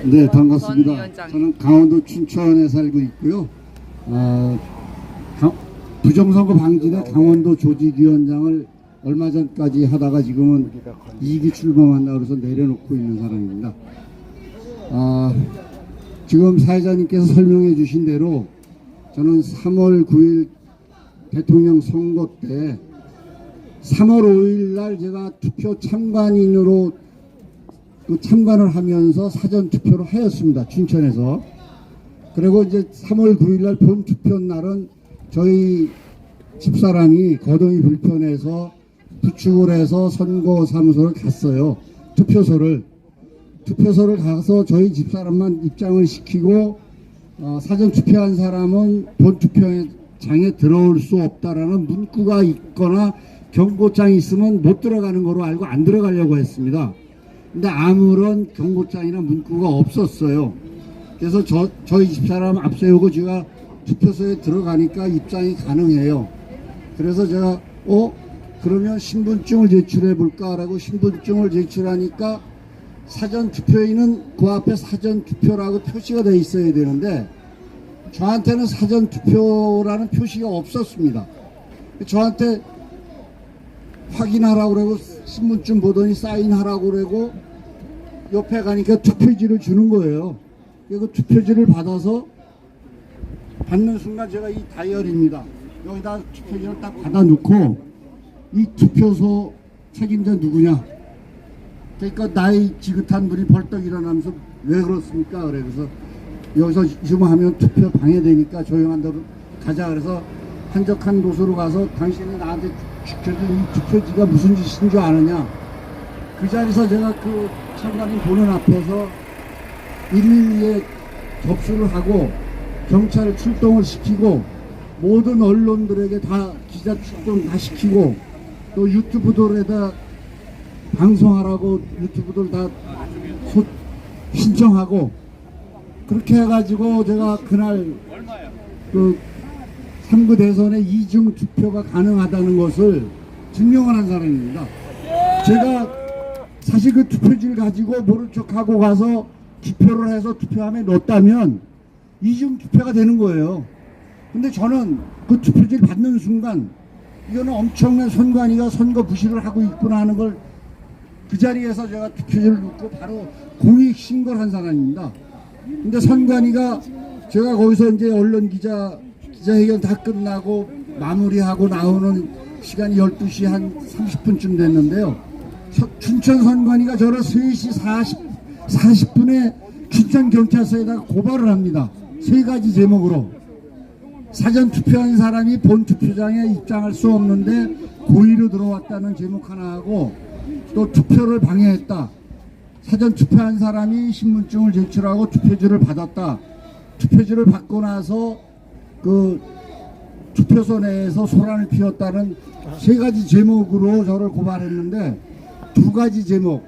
네, 반갑습니다. 저는 강원도 춘천에 살고 있고요. 부정선거 방지대 강원도 조직위원장을 얼마 전까지 하다가 지금은 2기 출범한다고 해서 내려놓고 있는 사람입니다. 지금 사회자님께서 설명해 주신 대로 저는 3월 9일 대통령 선거 때 3월 5일 날 제가 투표 참관인으로 참관을 하면서 사전 투표를 하였습니다. 춘천에서. 그리고 이제 3월 9일 날 본 투표 날은 저희 집사람이 거동이 불편해서 부축을 해서 선거사무소를 갔어요. 투표소를 가서 저희 집사람만 입장을 시키고 사전 투표한 사람은 본 투표장에 들어올 수 없다라는 문구가 있거나 경고장이 있으면 못 들어가는 거로 알고 안 들어가려고 했습니다. 근데 아무런 경고장이나 문구가 없었어요. 그래서 저 20사람 앞세우고 제가 투표소에 들어가니까 입장이 가능해요. 그래서 제가 그러면 신분증을 제출해 볼까라고 신분증을 제출하니까 사전 투표인은 그 앞에 사전 투표라고 표시가 돼 있어야 되는데 저한테는 사전 투표라는 표시가 없었습니다. 저한테 확인하라고 그러고 신분증 보더니 사인하라고 그러고 옆에 가니까 투표지를 주는 거예요. 그 투표지를 받아서 받는 순간 제가 이 다이어리입니다. 여기다 투표지를 딱 받아 놓고 이 투표소 책임자 누구냐? 그러니까 나이 지긋한 분이 벌떡 일어나면서 왜 그렇습니까? 그래서 여기서 지금 하면 투표 방해되니까 조용한 데로 가자. 그래서 한적한 곳으로 가서 당신이 나한테 지켜준 이 투표지가 무슨 짓인 줄 아느냐? 그 자리에서 제가 그 참관인 보는 앞에서 112에 접수를 하고 경찰 출동을 시키고 모든 언론들에게 다 기자 출동 다 시키고 또 유튜브들에다 방송하라고 유튜브들 다 신청하고 그렇게 해가지고 제가 그날 그 3구 대선에 이중 투표가 가능하다는 것을 증명을 한 사람입니다. 제가 사실 그 투표지를 가지고 모른 척하고 가서 투표를 해서 투표함에 넣었다면 이중 투표가 되는 거예요. 근데 저는 그 투표지를 받는 순간 이거는 엄청난 선관위가 선거 부실을 하고 있구나 하는 걸 그 자리에서 제가 투표지를 놓고 바로 공익 신고를 한 사람입니다. 근데 선관위가 제가 거기서 이제 언론 기자회견 다 끝나고 마무리하고 나오는 시간이 12시 한 30분쯤 됐는데요. 춘천 선관위가 저를 3시 40분에 춘천경찰서에다가 고발을 합니다. 3가지 제목으로. 사전 투표한 사람이 본 투표장에 입장할 수 없는데 고의로 들어왔다는 제목 하나 하고 또 투표를 방해했다. 사전 투표한 사람이 신분증을 제출하고 투표지를 받았다. 투표지를 받고 나서 그 투표소 내에서 소란을 피웠다는 3가지 제목으로 저를 고발했는데 2가지 제목,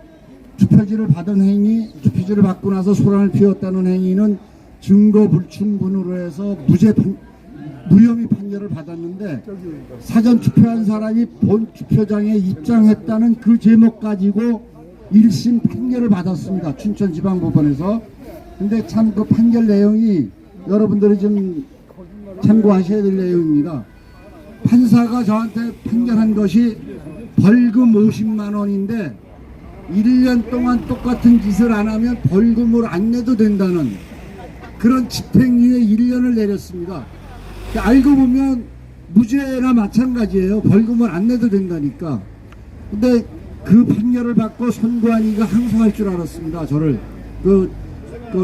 투표지를 받은 행위, 투표지를 받고 나서 소란을 피웠다는 행위는 증거 불충분으로 해서 무혐의 판결을 받았는데 사전 투표한 사람이 본 투표장에 입장했다는 그 제목 가지고 1심 판결을 받았습니다. 춘천지방법원에서. 근데 참 그 판결 내용이 여러분들이 좀 참고하셔야 될 내용입니다. 판사가 저한테 판결한 것이 벌금 50만 원인데 1년 동안 똑같은 짓을 안 하면 벌금을 안 내도 된다는 그런 집행유예 1년을 내렸습니다. 알고 보면 무죄나 마찬가지예요. 벌금을 안 내도 된다니까. 근데 그 판결을 받고 선관위가 항소할 줄 알았습니다. 저를 그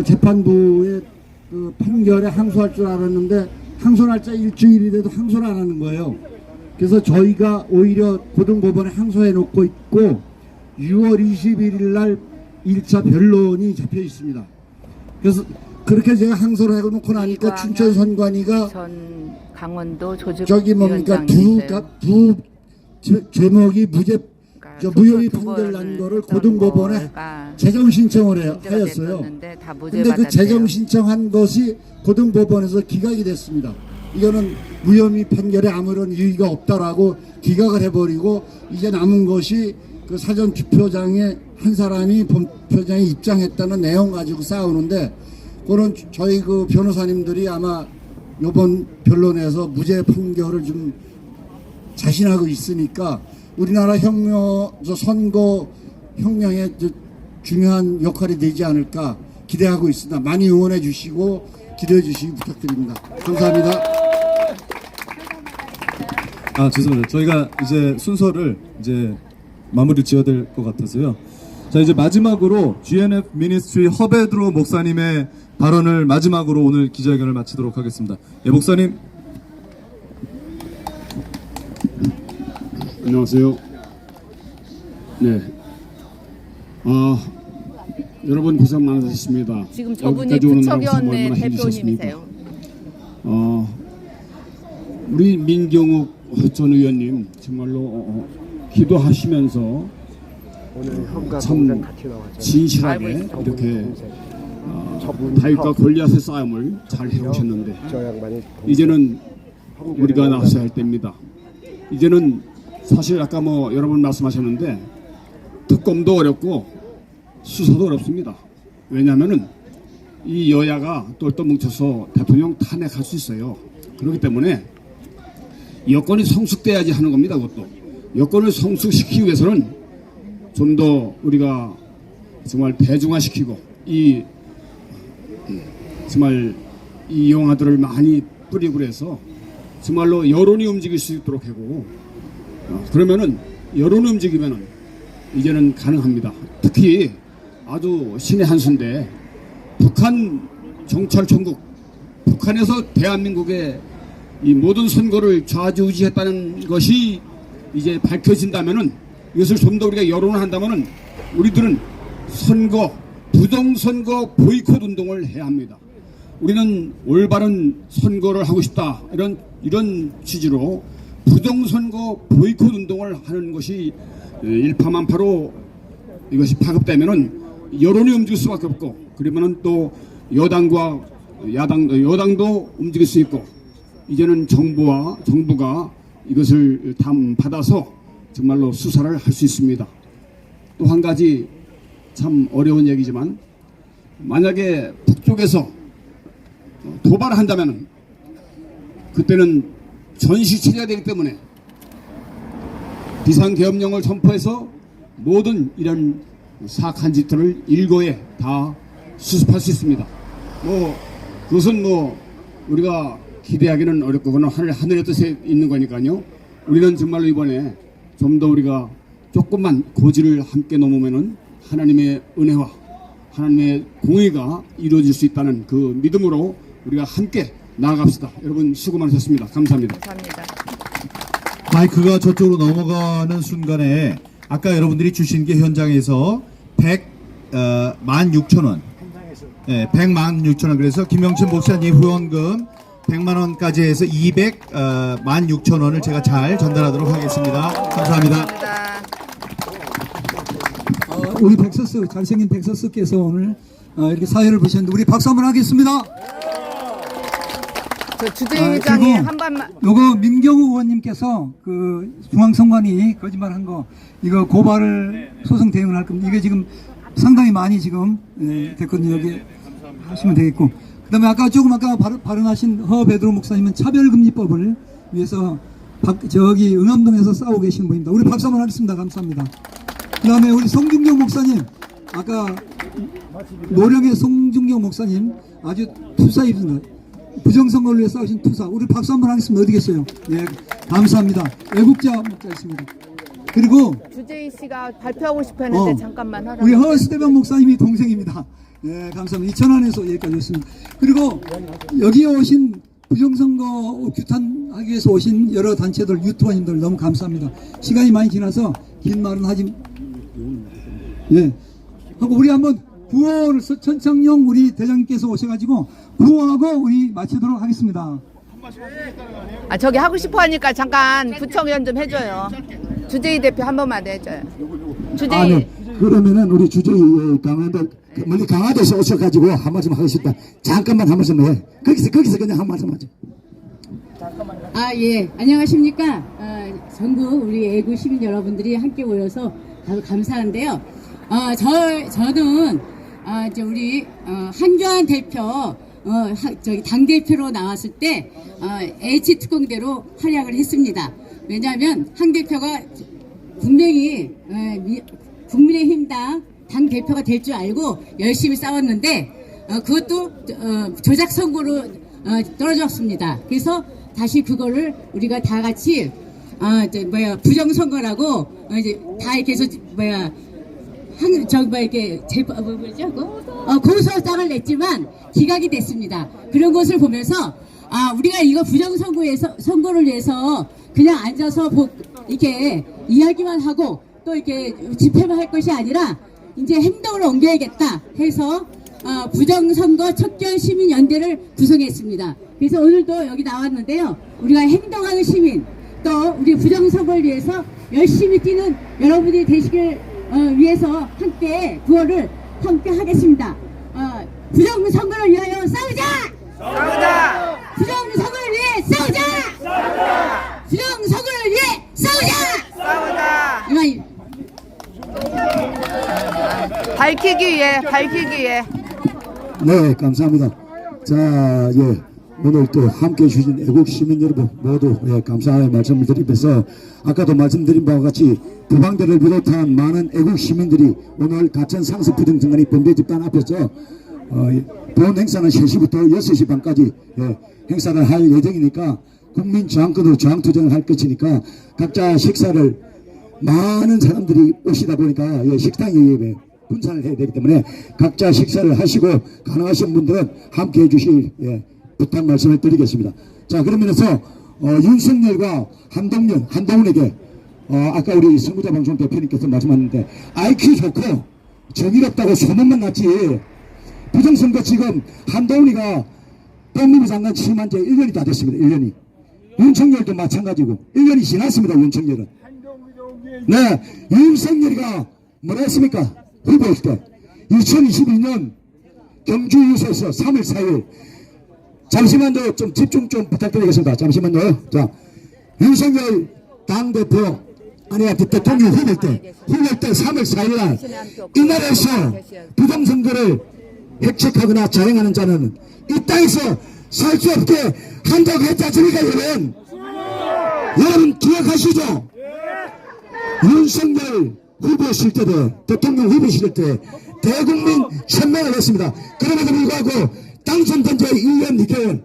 재판부의 그 판결에 항소할 줄 알았는데 항소 날짜 일주일이 돼도 항소를 안 하는 거예요. 그래서 저희가 오히려 고등법원에 항소해 놓고 있고 6월 21일 날 1차 변론이 잡혀 있습니다. 그래서 그렇게 제가 항소를 하고 놓고 나니까 춘천 선관위가 전 강원도 조직 저기 뭡니까 두 제목이 무혐의 판결 난 거를 고등법원에 재정 신청을 하였어요. 근데 그 재정 신청한 것이 고등법원에서 기각이 됐습니다. 이거는 무혐의 판결에 아무런 이유가 없다라고 기각을 해버리고 이제 남은 것이 그 사전 투표장에 한 사람이 본투표장에 입장했다는 내용 가지고 싸우는데 그런 저희 그 변호사님들이 아마 이번 변론에서 무죄 판결을 좀 자신하고 있으니까 우리나라 선거 혁명에 중요한 역할이 되지 않을까 기대하고 있습니다. 많이 응원해 주시고 기대해 주시기 부탁드립니다. 감사합니다. 죄송합니다. 저희가 이제 순서를 이제 마무리 지어야 될 것 같아서요. 자, 이제 마지막으로 GNF 미니스트리 허베드로 목사님의 발언을 마지막으로 오늘 기자회견을 마치도록 하겠습니다. 예, 목사님. 안녕하세요. 네. 여러분 고생 많으셨습니다. 지금 저분이 부처위원회 대표님이세요. 우리 민경욱 전 의원님 정말로 기도하시면서 참 진실하게 이렇게 다윗과 골리앗의 싸움을 잘 해오셨는데 이제는 우리가 나서야 할 때입니다. 이제는 사실 아까 뭐 여러분 말씀하셨는데 특검도 어렵고 수사도 어렵습니다. 왜냐하면은 이 여야가 똘똘 뭉쳐서 대통령 탄핵할 수 있어요. 그렇기 때문에 여건이 성숙돼야지 하는 겁니다. 그것도 여건을 성숙시키기 위해서는 좀 더 우리가 정말 대중화시키고 이 정말 이 영화들을 많이 뿌리고 그래서 정말로 여론이 움직일 수 있도록 하고 그러면은 여론이 움직이면은 이제는 가능합니다. 특히 아주 신의 한 수인데 북한 정찰 천국, 북한에서 대한민국의 이 모든 선거를 좌지우지했다는 것이 이제 밝혀진다면은 이것을 좀 더 우리가 여론을 한다면은 우리들은 선거, 부정선거 보이콧 운동을 해야 합니다. 우리는 올바른 선거를 하고 싶다 이런 취지로 부정선거 보이콧 운동을 하는 것이 일파만파로 이것이 파급되면은 여론이 움직일 수밖에 없고 그러면은 또 여당과 여당도 움직일 수 있고 이제는 정부가 이것을 받아서 정말로 수사를 할 수 있습니다. 또 한 가지 참 어려운 얘기지만 만약에 북쪽에서 도발을 한다면 그때는 전시체제가 되기 때문에 비상계엄령을 선포해서 모든 이런 사악한 짓들을 일거에 다 수습할 수 있습니다. 뭐 그것은 뭐 우리가 기대하기는 어렵고 그건 하늘의 뜻에 있는 거니까요. 우리는 정말로 이번에 좀 더 우리가 조금만 고지를 함께 넘으면은 하나님의 은혜와 하나님의 공의가 이루어질 수 있다는 그 믿음으로 우리가 함께 나아갑시다. 여러분 수고 많으셨습니다. 감사합니다. 감사합니다. 마이크가 저쪽으로 넘어가는 순간에 아까 여러분들이 주신 게 현장에서 116,000원, 116,000원. 그래서 김영춘 목사님 후원금 100만 원까지 해서 216,000원을 제가 잘 전달하도록 하겠습니다. 감사합니다. 우리 백서스 잘생긴 백서스께서 오늘 이렇게 사회를 보셨는데 우리 박수 한번 하겠습니다. 주재 회장이 한 번만. 요거 민경우 의원님께서 그 중앙선관위 거짓말한 거 이거 고발을 소송 대응을 할 겁니다. 이게 지금 상당히 많이 지금 됐거든요. 여기 하시면 되겠고. 그다음에 아까 발언하신 허 베드로 목사님은 차별금지법을 위해서 저기 응암동에서 싸우고 계시는 분입니다. 우리 박수 한번 하겠습니다. 감사합니다. 그다음에 우리 송중경 목사님 아까 노령의 송중경 목사님 아주 투사입니다. 부정선거를 위해 싸우신 투사. 우리 박수 한번 하겠습니다. 어디 계세요? 예, 감사합니다. 애국자 목사였습니다. 그리고 주재희 씨가 발표하고 싶어 했는데 잠깐만 하라고. 우리 허스테반 목사님이 동생입니다. 예, 감사합니다. 이천안에서 여기까지 왔습니다. 그리고 여기에 오신 부정선거 규탄하기 위해서 오신 여러 단체들, 유튜버님들 너무 감사합니다. 시간이 많이 지나서 긴 말은 하지. 예. 하고 우리 한번 구호를 천창용 우리 대장님께서 오셔가지고 구호하고 우리 마치도록 하겠습니다. 저기 하고 싶어 하니까 잠깐 부청위원 좀 해줘요. 주재희 대표 한 번만 해줘요. 주재희. 네. 그러면은 우리 주재희 멀리 강화도에서 오셔가지고 한 말씀 하고 싶다. 잠깐만 한 말씀 해. 거기서 그냥 한 말씀 하죠. 예. 안녕하십니까. 전국 우리 애국 시민 여러분들이 함께 모여서 아주 감사한데요. 저는 이제 우리 한교안 대표 저기 당대표로 나왔을 때 H특공대로 활약을 했습니다. 왜냐하면 한 대표가 분명히 국민의힘당 당대표가 될 줄 알고 열심히 싸웠는데 그것도 조작 선거로 떨어졌습니다. 그래서 다시 그거를 우리가 다 같이 부정선거라고 이제 다 이렇게 해서 이렇게 고소장을 냈지만 기각이 됐습니다. 그런 것을 보면서 우리가 이거 선거를 위해서 그냥 앉아서 이렇게 이야기만 하고 또 이렇게 집회만 할 것이 아니라 이제 행동을 옮겨야겠다 해서 부정선거 척결 시민연대를 구성했습니다. 그래서 오늘도 여기 나왔는데요. 우리가 행동하는 시민 또 우리 부정선거를 위해서 열심히 뛰는 여러분이 되시길 위해서 함께 구호를 함께 하겠습니다. 부정선거를 위하여 싸우자! 싸우자! 부정선거를 위해 싸우자! 싸우자! 부정선거를 위해 싸우자! 싸우자! 이만 밝히기 위해. 네, 감사합니다. 자, 예, 오늘 또 함께 해주신 애국 시민 여러분 모두 감사의 말씀을 드리면서 아까도 말씀드린 바와 같이 부방대를 비롯한 많은 애국 시민들이 오늘 가천 상습 부정선거니 범죄 집단 앞에서 본 행사는 3시부터 6시 반까지 행사를 할 예정이니까 국민 저항권으로 저항투쟁을 할 것이니까 각자 식사를 많은 사람들이 오시다 보니까 식당에 분산을 해야 되기 때문에 각자 식사를 하시고 가능하신 분들은 함께 해주실 부탁 말씀을 드리겠습니다. 자, 그러면서 윤석열과 한동훈에게 아까 우리 선구자 방송 대표님께서 말씀하셨는데 IQ 좋고 정의롭다고 소문만 났지 부정선거 지금 한동훈이가 법무부 장관 취임한 지 1년이 다 됐습니다. 1년이. 윤석열도 마찬가지고 1년이 지났습니다. 윤석열은. 네, 윤석열이가 뭐라 했습니까? 후보일 때 2022년 경주 유세에서 3월 4일 잠시만요. 좀 집중 좀 부탁드리겠습니다. 잠시만요. 자, 윤석열 당대표 아니야 대통령 후보 때 3월 4일 날 이 나라에서 부정선거를 획책하거나 자행하는 자는 이 땅에서 살 수 없게 한다고 했지 않습니까? 여러분 기억하시죠? 윤석열 후보실 때도 대통령 후보실 때 대국민 천명을 했습니다. 그럼에도 불구하고 당선된 지 1년 2개월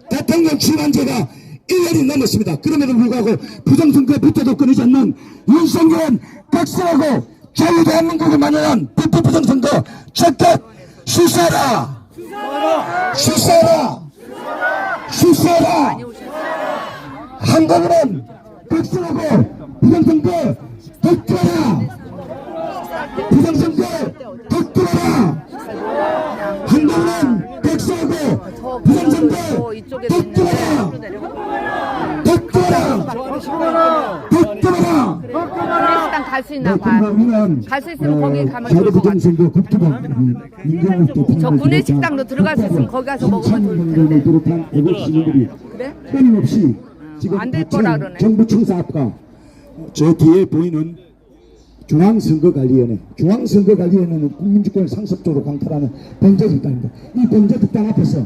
대통령 취임한 지가 1년이 넘었습니다. 그럼에도 불구하고 부정선거 밑에도 끊이지 않는 윤석열은 박수하고 자유대한민국을 만연한 불법 부정선거 적극 수사라! 수사라! 수사라! 한국은 박수하고 부정선거 덕들어라! 부정선거 덕들어라! 한국은 박수하고 부정선거 덕들어라! 덕들어라! 덕들어라! 식당 갈 수 있나 봐. 갈 수 있으면 거기 가면 좋을 것 같아. 저 구내식당도 들어갈 수 있으면 거기 가서 먹으면 좋을 텐데. 그래? 끊임없이 지금 안 될 거라 그러네. 정부 청사 앞과 저 뒤에 보이는 중앙선거관리위원회는 국민주권을 상습적으로 강탈하는 범죄 집단입니다. 이 범죄 집단 앞에서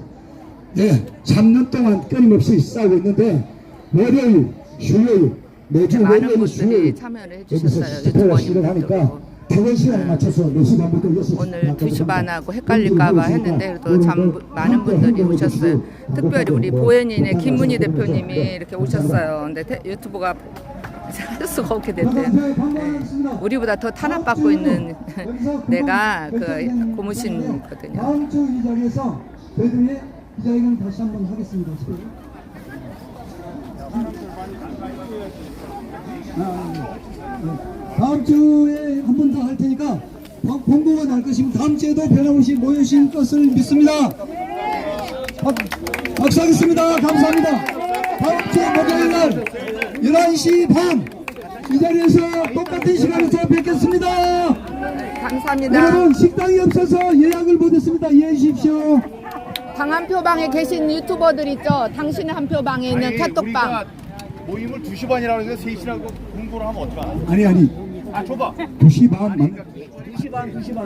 3년 동안 끊임없이 싸우고 있는데 월요일, 수요일, 매주 월요일, 수요일 참여를 여기서 해주셨어요. 집회가 시작하니까 퇴근 시간에 맞춰서 4시 반부터 6시 오늘 2시 반하고 헷갈릴까봐 했는데 그래도 많은 분들이 오셨어요. 특별히 우리 보혜인의 김문희 대표님이 이렇게 오셨어요. 근데 유튜브가 할 수가 없게 됐대요. 우리보다 더 탄압받고 있는 내가 그 고무신이거든요. 다음 주 이 자리에서 저희들이 기자회견 다시 한번 하겠습니다. 다음 주에 한 번 더 할 테니까 공고가 날 것이면 다음 주에도 변함없이 모여주신 것을 믿습니다. 박수하겠습니다. 감사합니다. 다음 주 목요일 날 11시 반 이 자리에서 똑같은 시간에서 뵙겠습니다. 감사합니다. 여러분 식당이 없어서 예약을 못했습니다. 이해해 주십시오. 당한표방에 계신 유튜버들 있죠? 당신의 한 표방에 있는 카톡방. 모임을 2시 반이라고 해서 3시라고 공고를 하면 어떡하나? 아니 줘봐. 2시 반만.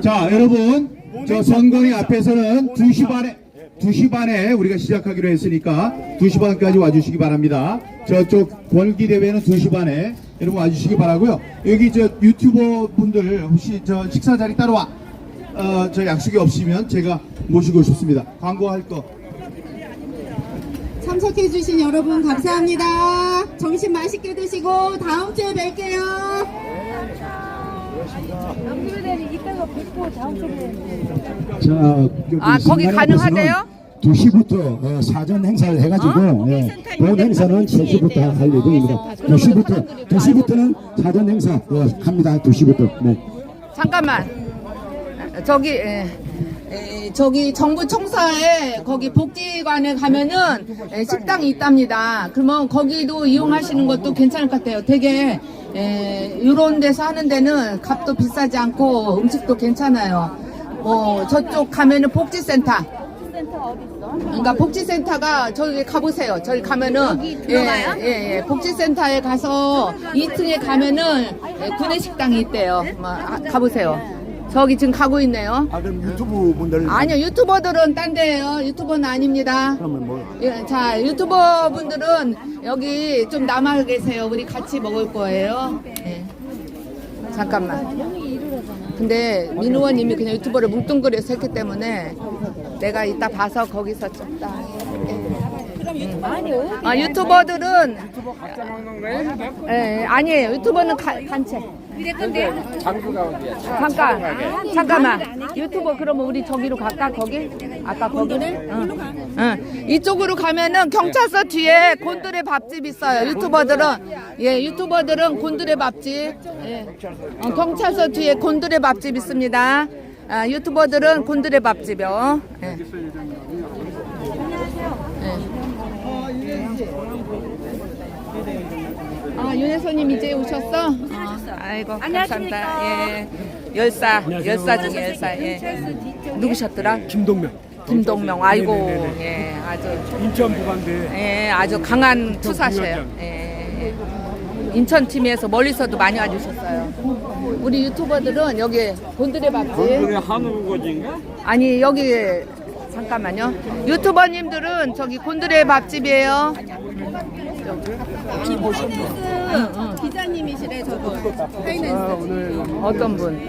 자, 여러분, 저 선거위 앞에서는 2시 반에 우리가 시작하기로 했으니까 2시 반까지 와주시기 바랍니다. 저쪽 권기대회는 2시 반에 여러분 와주시기 바라고요. 여기 저 유튜버 분들 혹시 저 식사 자리 따로 저 약속이 없으면 제가 모시고 싶습니다. 광고할 거. 참석해주신 여러분 감사합니다. 점심 맛있게 드시고 다음 주에 뵐게요. 이따가 뵙고 다음 주에. 거기 가능하대요? 2시부터 사전 행사를 해가지고 본 행사는 3시부터 할 예정입니다. 2시부터는 사전 행사 합니다. 2시부터. 네. 잠깐만. 저기 정부 청사에 거기 복지관에 가면은 식당이 있답니다. 그러면 거기도 이용하시는 것도 괜찮을 것 같아요. 되게 이런 데서 하는 데는 값도 비싸지 않고 음식도 괜찮아요. 저쪽 가면은 복지센터. 그러니까 복지센터가 저기 가보세요. 저기 가면은 예, 복지센터에 가서 2층에 가면은 구내식당이 있대요. 가보세요. 저기 지금 가고 있네요. 그럼 유튜브 분들 아니요, 유튜버들은 딴 데예요. 유튜버는 아닙니다. 그러면 뭐? 예, 자, 유튜버 분들은 여기 좀 남아 계세요. 우리 같이 먹을 거예요. 예. 잠깐만. 근데 민 의원님이 그냥 유튜버를 뭉뚱그려서 했기 때문에 내가 이따 봐서 거기서 쳤다. 유튜버들은 아니에요. 유튜버는 단체. 잠깐만. 유튜버 그러면 우리 저기로 갈까? 거기? 아까 거기를? 응. 이쪽으로 가면은 경찰서 뒤에 곤드레 밥집 있어요. 유튜버들은 곤드레 밥집. 예. 경찰서 뒤에 곤드레 밥집 있습니다. 유튜버들은 곤드레 밥집이요. 예. 윤혜선님 이제 오셨어? 아이고, 감사합니다. 예. 열사 중에 열사. 예. 누구셨더라? 김동명. 아이고, 예, 아주 인천 부관대. 예, 아주 강한 투사셔요. 예. 인천 팀에서 멀리서도 많이 와주셨어요. 우리 유튜버들은 여기 곤드레 밥집. 곤드레 한우거지인가? 아니 여기 잠깐만요. 유튜버님들은 저기 곤드레 밥집이에요. 기자님이시래 저도. 파이낸스. 어떤 분?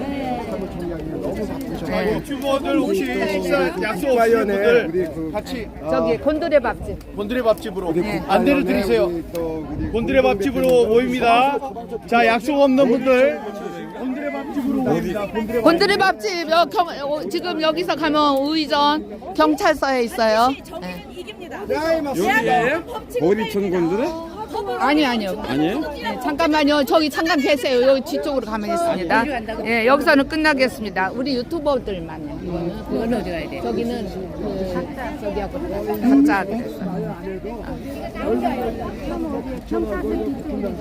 유튜버들 혹시 약속 없으신 분들 같이 저기 곤드레 밥집. 곤드레 밥집으로 안대를 드리세요. 곤드레 밥집으로 모입니다. 자, 약속 없는 분들 곤드레 밥집으로 모입니다. 곤드레 밥집 지금 여기서 가면 우회전 경찰서에 있어요. 네. 여기에 보리천 곤드레? 아니요. 아니에요? 네, 잠깐만요. 저기 잠깐 계세요. 여기 뒤쪽으로 가면 있습니다. 예, 여기서는 끝나겠습니다. 우리 유튜버들만요. 이거는 어디 가야 돼? 저기는 저기하고 각자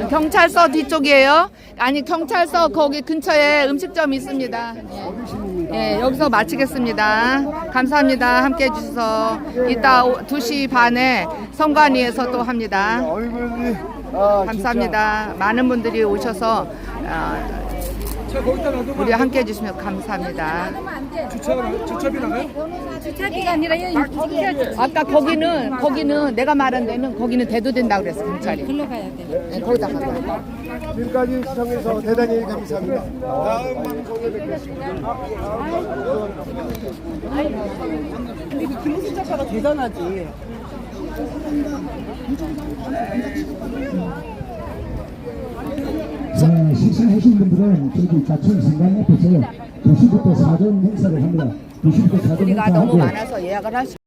경찰서 뒤쪽이에요. 아니 경찰서 거기 근처에 음식점이 있습니다. 예, 여기서 마치겠습니다. 감사합니다. 함께 해주셔서 이따 2시 반에 선관위에서 또 합니다. 감사합니다. 많은 분들이 오셔서 우리 함께 해주시면 감사합니다. 주차비 나가요? 주차기가 아니라 아까 거기는 내가 말한 데는 거기는 대도된다고 그랬어 경찰이. 글로 가야 돼. 네, 거기다 가자. 지금까지 시청해서 대단히 감사합니다. 다음 방송에 뵙겠습니다. 근데 그 김수작가가 대단하지. 식사하신 분들은 저기 자천 선관 앞에서 2시부터 사전 행사를 합니다. 2시부터 사전 우리가 행사하고 너무 많아서 예약을 할 수